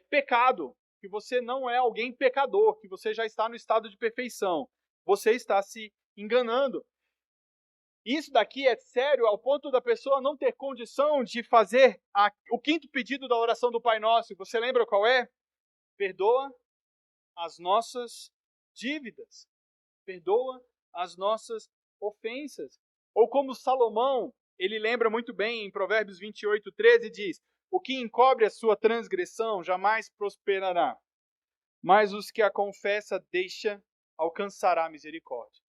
pecado, que você não é alguém pecador, que você já está no estado de perfeição, você está se enganando. Isso daqui é sério ao ponto da pessoa não ter condição de fazer o quinto pedido da oração do Pai Nosso. Você lembra qual é? Perdoa as nossas dívidas. Perdoa as nossas ofensas. Ou como Salomão, ele lembra muito bem em Provérbios 28:13, diz: o que encobre a sua transgressão jamais prosperará, mas os que a confessa deixa alcançará misericórdia.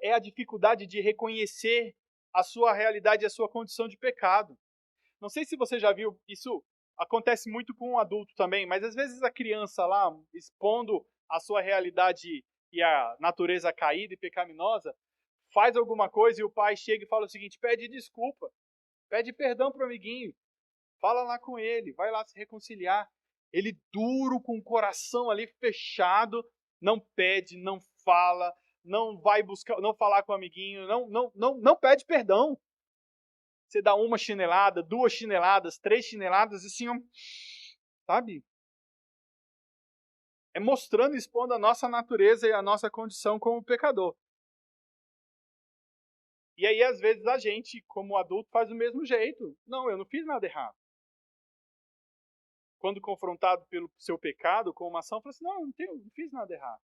É a dificuldade de reconhecer a sua realidade e a sua condição de pecado. Não sei se você já viu, isso acontece muito com um adulto também, mas às vezes a criança lá, expondo a sua realidade e a natureza caída e pecaminosa, faz alguma coisa e o pai chega e fala o seguinte: pede desculpa, pede perdão para o amiguinho, fala lá com ele, vai lá se reconciliar. Ele duro, com o coração ali fechado, não pede, não fala, não vai buscar, não falar com o amiguinho, não pede perdão. Você dá uma chinelada, 2 chineladas, 3 chineladas, assim, sabe? É mostrando e expondo a nossa natureza e a nossa condição como pecador. E aí, às vezes, a gente, como adulto, faz do mesmo jeito. Não, eu não fiz nada errado. quando confrontado pelo seu pecado, com uma ação, fala assim, não fiz nada errado.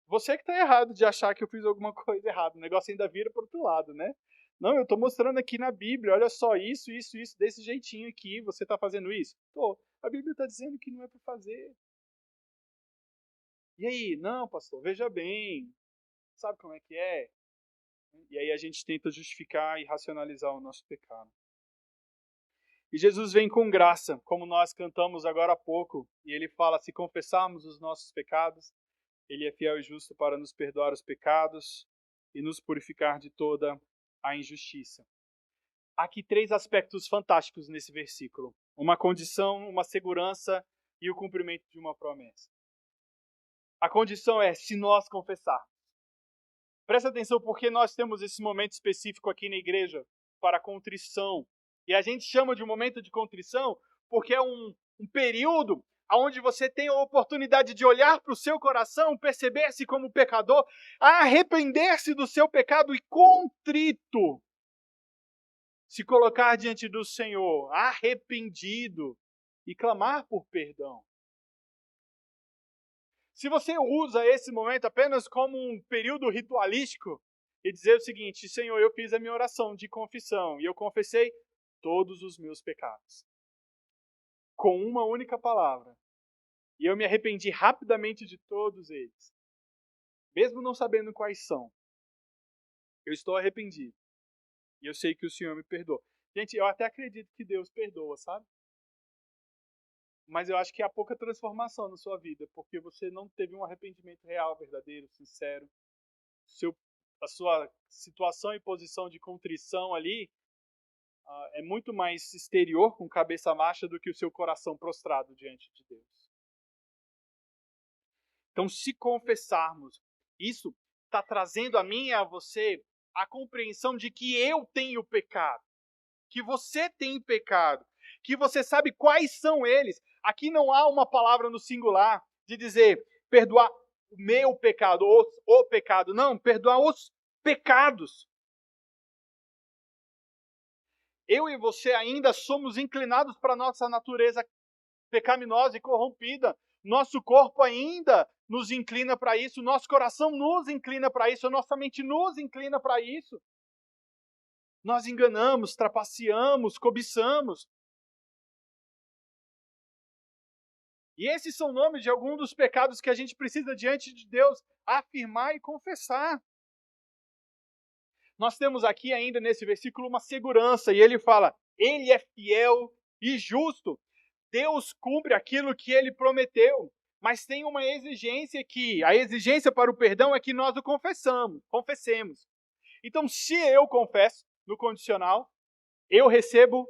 Você que está errado de achar que eu fiz alguma coisa errada. O negócio ainda vira para o outro lado, né? Não, eu estou mostrando aqui na Bíblia, olha só, isso, desse jeitinho aqui, você está fazendo isso? Tô. A Bíblia está dizendo que não é para fazer. E aí? Não, pastor, veja bem. Sabe como é que é? E aí a gente tenta justificar e racionalizar o nosso pecado. E Jesus vem com graça, como nós cantamos agora há pouco, e ele fala, se confessarmos os nossos pecados, ele é fiel e justo para nos perdoar os pecados e nos purificar de toda a injustiça. Há aqui 3 aspectos fantásticos nesse versículo. Uma condição, uma segurança e o cumprimento de uma promessa. A condição é se nós confessarmos. Presta atenção porque nós temos esse momento específico aqui na igreja para contrição. E a gente chama de um momento de contrição porque é um período onde você tem a oportunidade de olhar para o seu coração, perceber-se como pecador, arrepender-se do seu pecado e contrito se colocar diante do Senhor, arrependido e clamar por perdão. Se você usa esse momento apenas como um período ritualístico e dizer o seguinte, Senhor, eu fiz a minha oração de confissão e eu confessei todos os meus pecados. Com uma única palavra. E eu me arrependi rapidamente de todos eles. Mesmo não sabendo quais são. Eu estou arrependido. E eu sei que o Senhor me perdoa. Gente, eu até acredito que Deus perdoa, sabe? Mas eu acho que há pouca transformação na sua vida, porque você não teve um arrependimento real, verdadeiro, sincero. A sua situação e posição de contrição ali é muito mais exterior, com cabeça baixa, do que o seu coração prostrado diante de Deus. Então, se confessarmos, isso está trazendo a mim e a você a compreensão de que eu tenho pecado, que você tem pecado, que você sabe quais são eles. Aqui não há uma palavra no singular de dizer perdoar o meu pecado, o pecado. Não, perdoar os pecados. Eu e você ainda somos inclinados para a nossa natureza pecaminosa e corrompida. Nosso corpo ainda nos inclina para isso, nosso coração nos inclina para isso, a nossa mente nos inclina para isso. Nós enganamos, trapaceamos, cobiçamos. E esses são nomes de alguns dos pecados que a gente precisa diante de Deus afirmar e confessar. Nós temos aqui ainda nesse versículo uma segurança, e ele fala, ele é fiel e justo. Deus cumpre aquilo que ele prometeu, mas tem uma exigência que, a exigência para o perdão é que nós o confessemos. Então, se eu confesso no condicional, eu recebo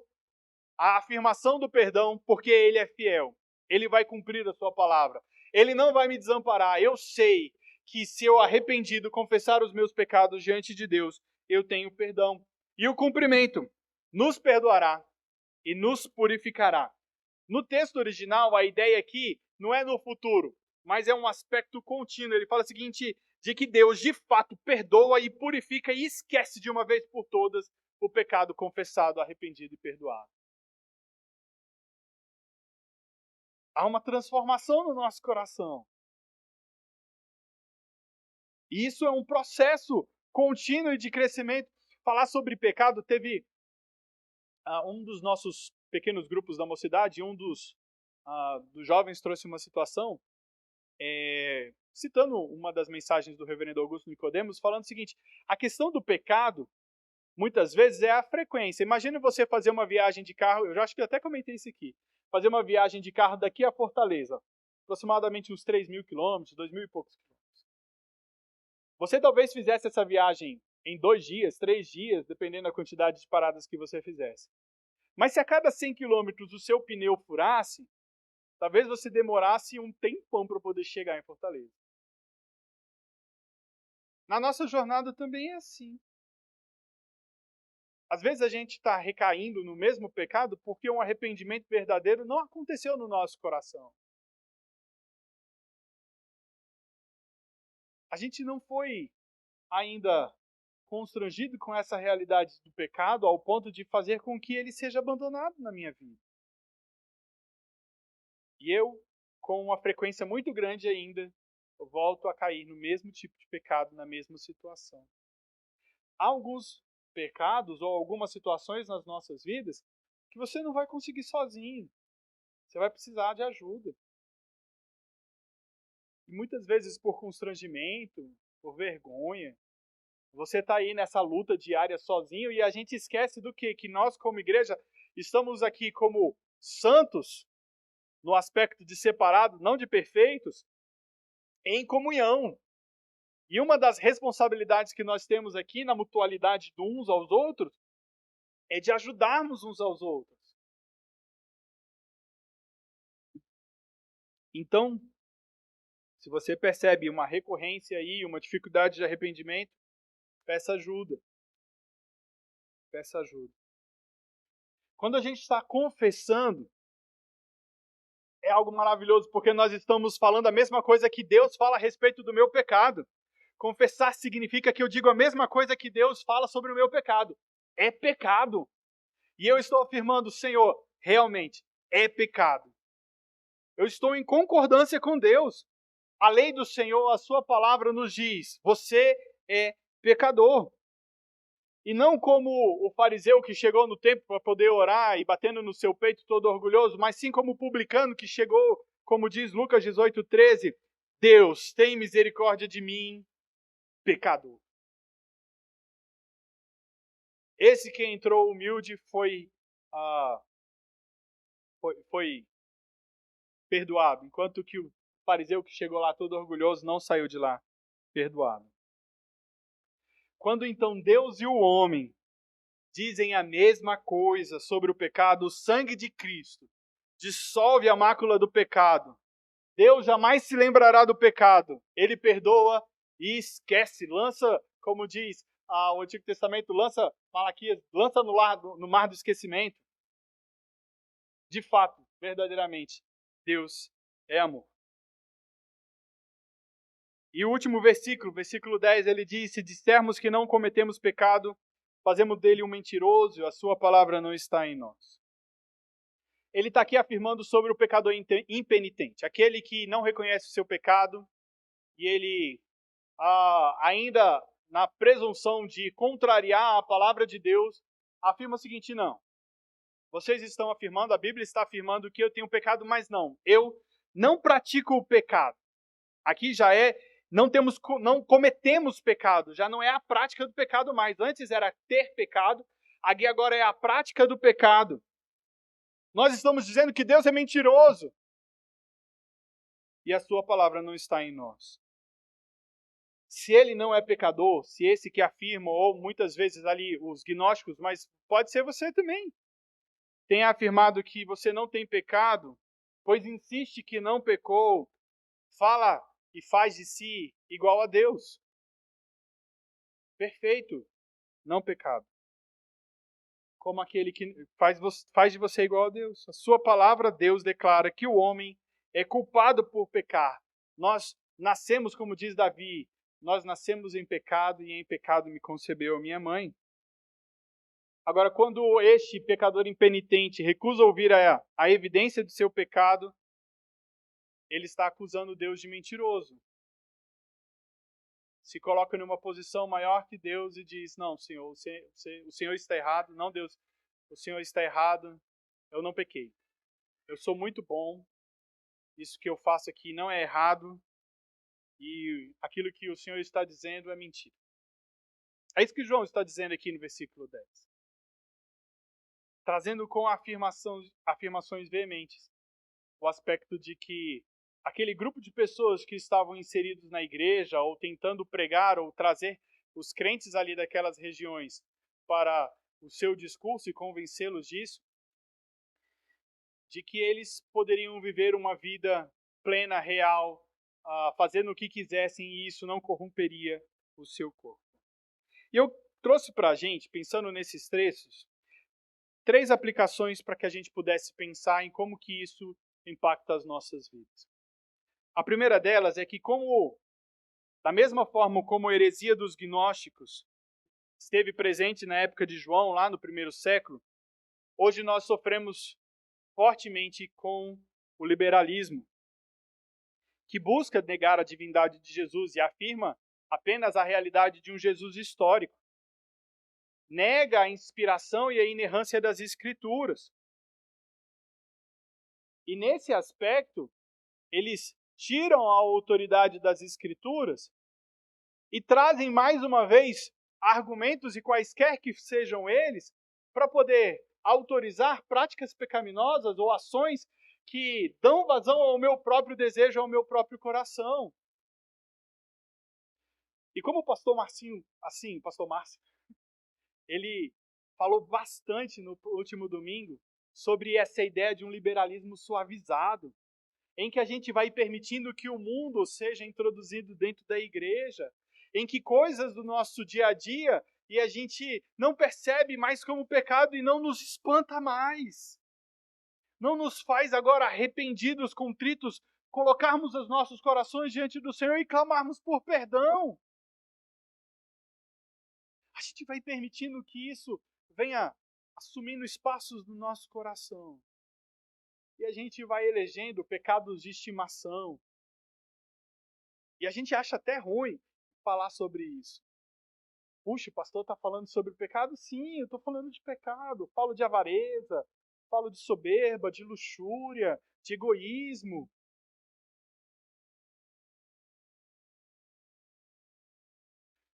a afirmação do perdão porque ele é fiel. Ele vai cumprir a sua palavra. Ele não vai me desamparar. Eu sei que se eu arrependido confessar os meus pecados diante de Deus, eu tenho perdão. E o cumprimento nos perdoará e nos purificará. No texto original, a ideia aqui não é no futuro, mas é um aspecto contínuo. Ele fala o seguinte, de que Deus de fato perdoa e purifica e esquece de uma vez por todas o pecado confessado, arrependido e perdoado. Há uma transformação no nosso coração. E isso é um processo contínuo de crescimento. Falar sobre pecado, teve um dos nossos pequenos grupos da mocidade, um dos jovens trouxe uma situação, citando uma das mensagens do reverendo Augusto Nicodemos, falando o seguinte, a questão do pecado, muitas vezes, é a frequência. Imagine você fazer uma viagem de carro, eu já acho que eu até comentei isso aqui, fazer uma viagem de carro daqui a Fortaleza, aproximadamente uns 3.000 quilômetros, 2.000 e poucos quilômetros. Você talvez fizesse essa viagem em 2 dias, 3 dias, dependendo da quantidade de paradas que você fizesse. Mas se a cada 100 quilômetros o seu pneu furasse, talvez você demorasse um tempão para poder chegar em Fortaleza. Na nossa jornada também é assim. Às vezes a gente está recaindo no mesmo pecado porque um arrependimento verdadeiro não aconteceu no nosso coração. A gente não foi ainda constrangido com essa realidade do pecado ao ponto de fazer com que ele seja abandonado na minha vida. E eu, com uma frequência muito grande ainda, eu volto a cair no mesmo tipo de pecado, na mesma situação. Há alguns pecados ou algumas situações nas nossas vidas que você não vai conseguir sozinho. Você vai precisar de ajuda. E muitas vezes por constrangimento, por vergonha, você está aí nessa luta diária sozinho e a gente esquece do quê? Que nós, como igreja, estamos aqui como santos, no aspecto de separados, não de perfeitos, em comunhão. E uma das responsabilidades que nós temos aqui na mutualidade de uns aos outros é de ajudarmos uns aos outros. Então, se você percebe uma recorrência aí, uma dificuldade de arrependimento, peça ajuda. Peça ajuda. Quando a gente está confessando, é algo maravilhoso, porque nós estamos falando a mesma coisa que Deus fala a respeito do meu pecado. Confessar significa que eu digo a mesma coisa que Deus fala sobre o meu pecado. É pecado. E eu estou afirmando, Senhor, realmente, é pecado. Eu estou em concordância com Deus. A lei do Senhor, a sua palavra nos diz, você é pecador. E não como o fariseu que chegou no templo para poder orar e batendo no seu peito todo orgulhoso, mas sim como o publicano que chegou, como diz Lucas 18:13, Deus, tem misericórdia de mim, pecador. Esse que entrou humilde foi perdoado, enquanto que o fariseu que chegou lá todo orgulhoso não saiu de lá perdoado. Quando então Deus e o homem dizem a mesma coisa sobre o pecado, o sangue de Cristo dissolve a mácula do pecado. Deus jamais se lembrará do pecado. Ele perdoa e esquece, lança, como diz o Antigo Testamento, lança Malaquias, lança no mar do esquecimento. De fato, verdadeiramente, Deus é amor. E o último versículo, versículo 10, ele diz, se dissermos que não cometemos pecado, fazemos dele um mentiroso e a sua palavra não está em nós. Ele está aqui afirmando sobre o pecador impenitente, aquele que não reconhece o seu pecado e ele ainda na presunção de contrariar a palavra de Deus, afirma o seguinte, não, vocês estão afirmando, a Bíblia está afirmando que eu tenho pecado, mas não, eu não pratico o pecado. Aqui já não cometemos pecado, já não é a prática do pecado mais. Antes era ter pecado, aqui agora é a prática do pecado. Nós estamos dizendo que Deus é mentiroso e a sua palavra não está em nós. Se ele não é pecador, se esse que afirma, ou muitas vezes ali os gnósticos, mas pode ser você também, tem afirmado que você não tem pecado, pois insiste que não pecou, fala e faz de si igual a Deus. Perfeito, não pecado. Como aquele que faz de você igual a Deus. A sua palavra, Deus declara que o homem é culpado por pecar. Nós nascemos, como diz Davi, nós nascemos em pecado e em pecado me concebeu a minha mãe. Agora, quando este pecador impenitente recusa ouvir a evidência do seu pecado, ele está acusando Deus de mentiroso. Se coloca numa posição maior que Deus e diz, não, Senhor, o Senhor está errado. Não, Deus, o Senhor está errado. Eu não pequei. Eu sou muito bom. Isso que eu faço aqui não é errado. E aquilo que o Senhor está dizendo é mentira. É isso que João está dizendo aqui no versículo 10. Trazendo com afirmações veementes o aspecto de que aquele grupo de pessoas que estavam inseridos na igreja ou tentando pregar ou trazer os crentes ali daquelas regiões para o seu discurso e convencê-los disso, de que eles poderiam viver uma vida plena, real, fazendo o que quisessem e isso não corromperia o seu corpo. E eu trouxe para a gente, pensando nesses trechos, 3 aplicações para que a gente pudesse pensar em como que isso impacta as nossas vidas. A primeira delas é que da mesma forma como a heresia dos gnósticos esteve presente na época de João, lá no primeiro século, hoje nós sofremos fortemente com o liberalismo, que busca negar a divindade de Jesus e afirma apenas a realidade de um Jesus histórico. Nega a inspiração e a inerrância das Escrituras. E nesse aspecto, eles tiram a autoridade das Escrituras e trazem mais uma vez argumentos, e quaisquer que sejam eles, para poder autorizar práticas pecaminosas ou ações que dão vazão ao meu próprio desejo, ao meu próprio coração. E como o pastor Márcio, ele falou bastante no último domingo sobre essa ideia de um liberalismo suavizado, em que a gente vai permitindo que o mundo seja introduzido dentro da igreja, em que coisas do nosso dia a dia e a gente não percebe mais como pecado e não nos espanta mais. Não nos faz agora arrependidos, contritos, colocarmos os nossos corações diante do Senhor e clamarmos por perdão. A gente vai permitindo que isso venha assumindo espaços no nosso coração. E a gente vai elegendo pecados de estimação. E a gente acha até ruim falar sobre isso. Puxa, o pastor está falando sobre pecado? Sim, eu estou falando de pecado. Falo de avareza, falo de soberba, de luxúria, de egoísmo.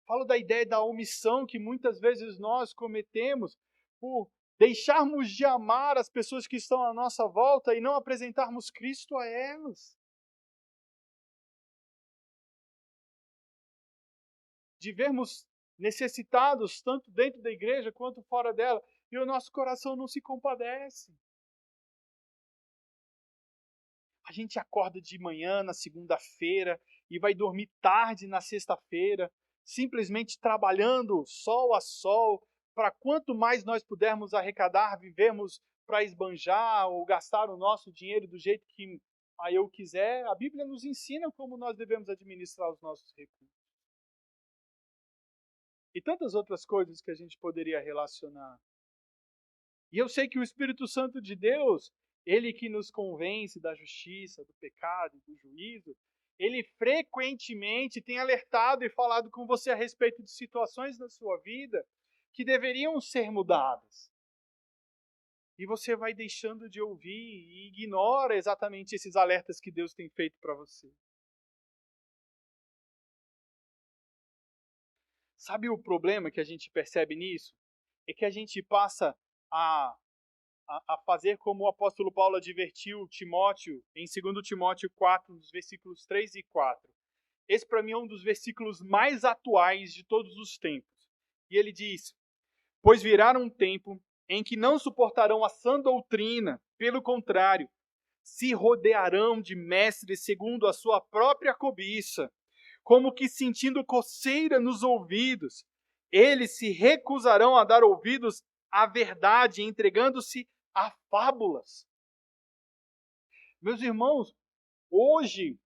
Falo da ideia da omissão que muitas vezes nós cometemos por deixarmos de amar as pessoas que estão à nossa volta e não apresentarmos Cristo a elas. De vermos necessitados, tanto dentro da igreja quanto fora dela, e o nosso coração não se compadece. A gente acorda de manhã na segunda-feira e vai dormir tarde na sexta-feira, simplesmente trabalhando sol a sol, para quanto mais nós pudermos arrecadar, vivermos para esbanjar ou gastar o nosso dinheiro do jeito que eu quiser. A Bíblia nos ensina como nós devemos administrar os nossos recursos. E tantas outras coisas que a gente poderia relacionar. E eu sei que o Espírito Santo de Deus, ele que nos convence da justiça, do pecado, do juízo, ele frequentemente tem alertado e falado com você a respeito de situações na sua vida que deveriam ser mudadas. E você vai deixando de ouvir e ignora exatamente esses alertas que Deus tem feito para você. Sabe o problema que a gente percebe nisso? É que a gente passa a fazer como o apóstolo Paulo advertiu Timóteo em 2 Timóteo 4, nos versículos 3 e 4. Esse para mim é um dos versículos mais atuais de todos os tempos. E ele diz: pois virá um tempo em que não suportarão a sã doutrina, pelo contrário, se rodearão de mestres segundo a sua própria cobiça, como que sentindo coceira nos ouvidos. Eles se recusarão a dar ouvidos à verdade, entregando-se a fábulas. Meus irmãos, hoje,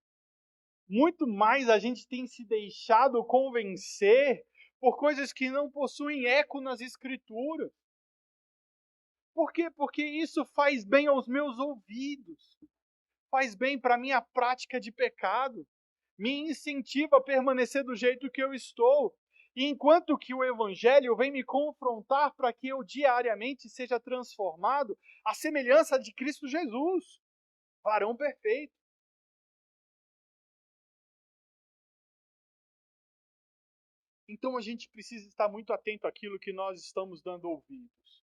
muito mais a gente tem se deixado convencer por coisas que não possuem eco nas Escrituras. Por quê? Porque isso faz bem aos meus ouvidos, faz bem para a minha prática de pecado, me incentiva a permanecer do jeito que eu estou. E enquanto que o Evangelho vem me confrontar para que eu diariamente seja transformado à semelhança de Cristo Jesus, varão perfeito. Então a gente precisa estar muito atento àquilo que nós estamos dando ouvidos.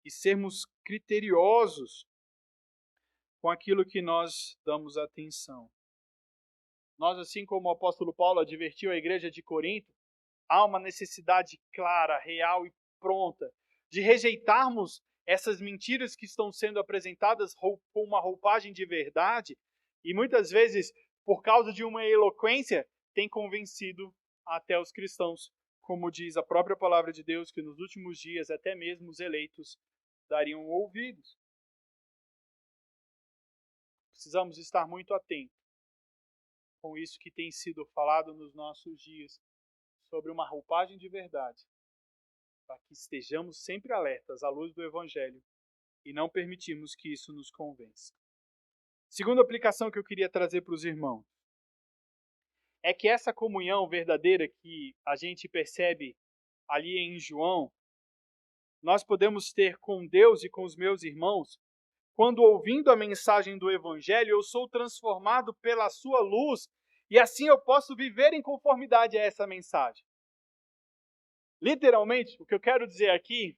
E sermos criteriosos com aquilo que nós damos atenção. Nós, assim como o apóstolo Paulo advertiu a igreja de Corinto, há uma necessidade clara, real e pronta de rejeitarmos essas mentiras que estão sendo apresentadas com uma roupagem de verdade e muitas vezes, por causa de uma eloquência, tem convencido até os cristãos, como diz a própria palavra de Deus, que nos últimos dias até mesmo os eleitos dariam ouvidos. Precisamos estar muito atentos com isso que tem sido falado nos nossos dias sobre uma roupagem de verdade para que estejamos sempre alertas à luz do Evangelho e não permitirmos que isso nos convença. Segunda aplicação que eu queria trazer para os irmãos é que essa comunhão verdadeira que a gente percebe ali em João, nós podemos ter com Deus e com os meus irmãos, quando ouvindo a mensagem do Evangelho, eu sou transformado pela sua luz e assim eu posso viver em conformidade a essa mensagem. Literalmente, o que eu quero dizer aqui,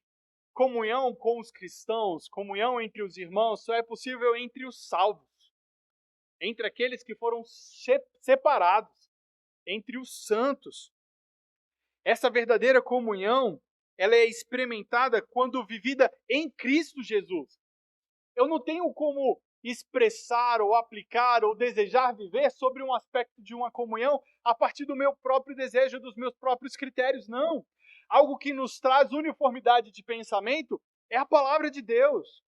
comunhão com os cristãos, comunhão entre os irmãos, só é possível entre os salvos, entre aqueles que foram separados, entre os santos. Essa verdadeira comunhão, ela é experimentada quando vivida em Cristo Jesus. Eu não tenho como expressar ou aplicar ou desejar viver sobre um aspecto de uma comunhão a partir do meu próprio desejo, dos meus próprios critérios, não. Algo que nos traz uniformidade de pensamento é a palavra de Deus.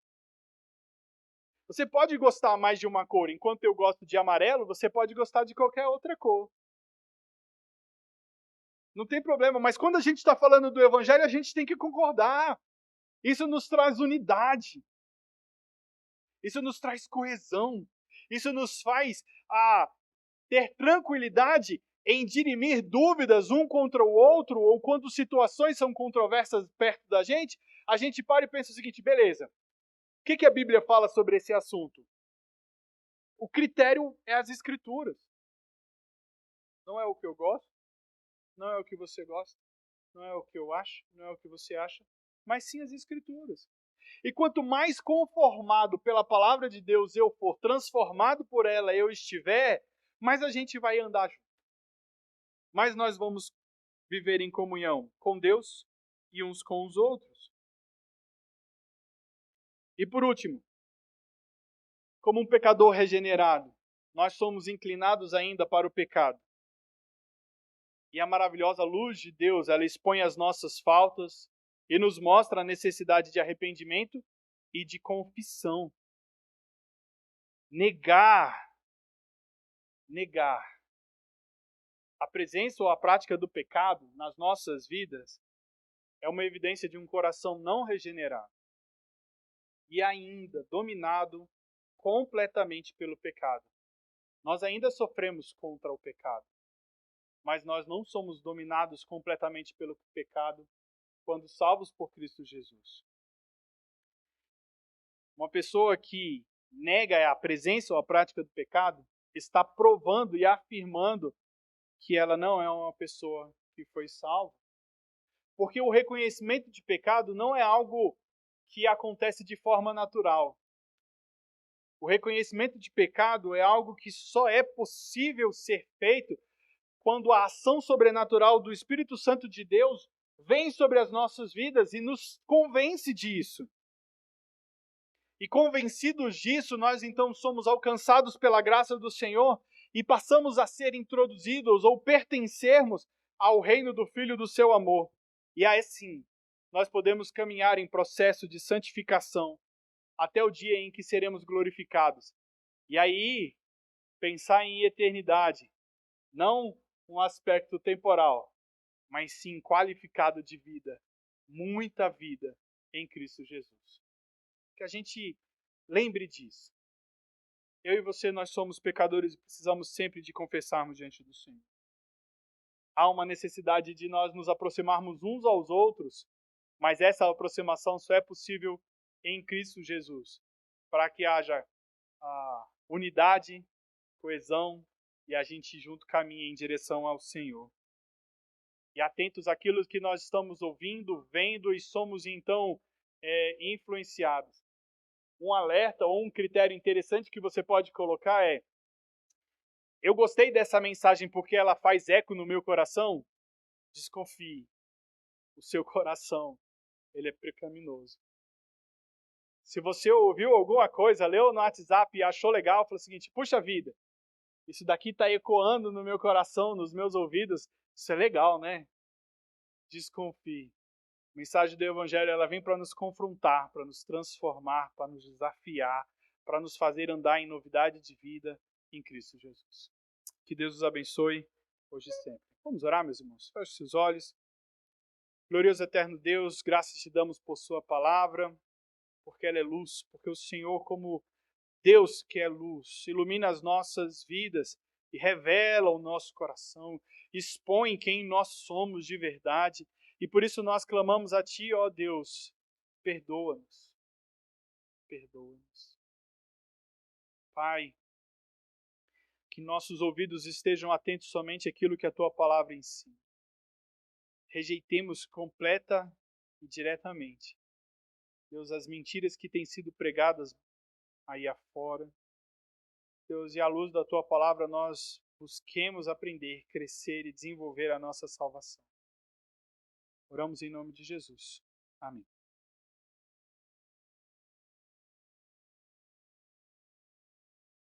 Você pode gostar mais de uma cor, enquanto eu gosto de amarelo, você pode gostar de qualquer outra cor. Não tem problema, mas quando a gente está falando do Evangelho, a gente tem que concordar. Isso nos traz unidade. Isso nos traz coesão. Isso nos faz ter tranquilidade em dirimir dúvidas um contra o outro, ou quando situações são controversas perto da gente, a gente para e pensa o seguinte, beleza, o que a Bíblia fala sobre esse assunto? O critério é as Escrituras. Não é o que eu gosto, não é o que você gosta, não é o que eu acho, não é o que você acha, mas sim as Escrituras. E quanto mais conformado pela palavra de Deus eu for, transformado por ela eu estiver, mais a gente vai andar junto. Mais nós vamos viver em comunhão com Deus e uns com os outros. E por último, como um pecador regenerado, nós somos inclinados ainda para o pecado. E a maravilhosa luz de Deus, ela expõe as nossas faltas e nos mostra a necessidade de arrependimento e de confissão. Negar a presença ou a prática do pecado nas nossas vidas é uma evidência de um coração não regenerado e ainda dominado completamente pelo pecado. Nós ainda sofremos contra o pecado, mas nós não somos dominados completamente pelo pecado quando salvos por Cristo Jesus. Uma pessoa que nega a presença ou a prática do pecado está provando e afirmando que ela não é uma pessoa que foi salva. Porque o reconhecimento de pecado não é algo que acontece de forma natural. O reconhecimento de pecado é algo que só é possível ser feito quando a ação sobrenatural do Espírito Santo de Deus vem sobre as nossas vidas e nos convence disso. E convencidos disso, nós então somos alcançados pela graça do Senhor e passamos a ser introduzidos ou pertencermos ao reino do Filho do seu amor. E assim, nós podemos caminhar em processo de santificação até o dia em que seremos glorificados. E aí, pensar em eternidade, não um aspecto temporal, mas sim qualificado de vida, muita vida em Cristo Jesus. Que a gente lembre disso. Eu e você, nós somos pecadores e precisamos sempre de confessarmos diante do Senhor. Há uma necessidade de nós nos aproximarmos uns aos outros, mas essa aproximação só é possível em Cristo Jesus, para que haja unidade, coesão e a gente junto caminhe em direção ao Senhor. E atentos àquilo que nós estamos ouvindo, vendo e somos então influenciados. Um alerta ou um critério interessante que você pode colocar é: eu gostei dessa mensagem porque ela faz eco no meu coração? Desconfie. O seu coração, ele é pecaminoso. Se você ouviu alguma coisa, leu no WhatsApp e achou legal, falou o seguinte: puxa vida, isso daqui está ecoando no meu coração, nos meus ouvidos, isso é legal, né? Desconfie. A mensagem do Evangelho, ela vem para nos confrontar, para nos transformar, para nos desafiar, para nos fazer andar em novidade de vida em Cristo Jesus. Que Deus os abençoe hoje e sempre. Vamos orar, meus irmãos? Feche seus olhos. Glorioso eterno Deus, graças te damos por sua palavra, porque ela é luz, porque o Senhor, como Deus que é luz, ilumina as nossas vidas e revela o nosso coração, expõe quem nós somos de verdade. E por isso nós clamamos a Ti, ó Deus, perdoa-nos, perdoa-nos. Pai, que nossos ouvidos estejam atentos somente àquilo que a Tua palavra ensina. Rejeitemos completa e diretamente, Deus, as mentiras que têm sido pregadas aí afora. Deus, e à luz da Tua palavra nós busquemos aprender, crescer e desenvolver a nossa salvação. Oramos em nome de Jesus. Amém.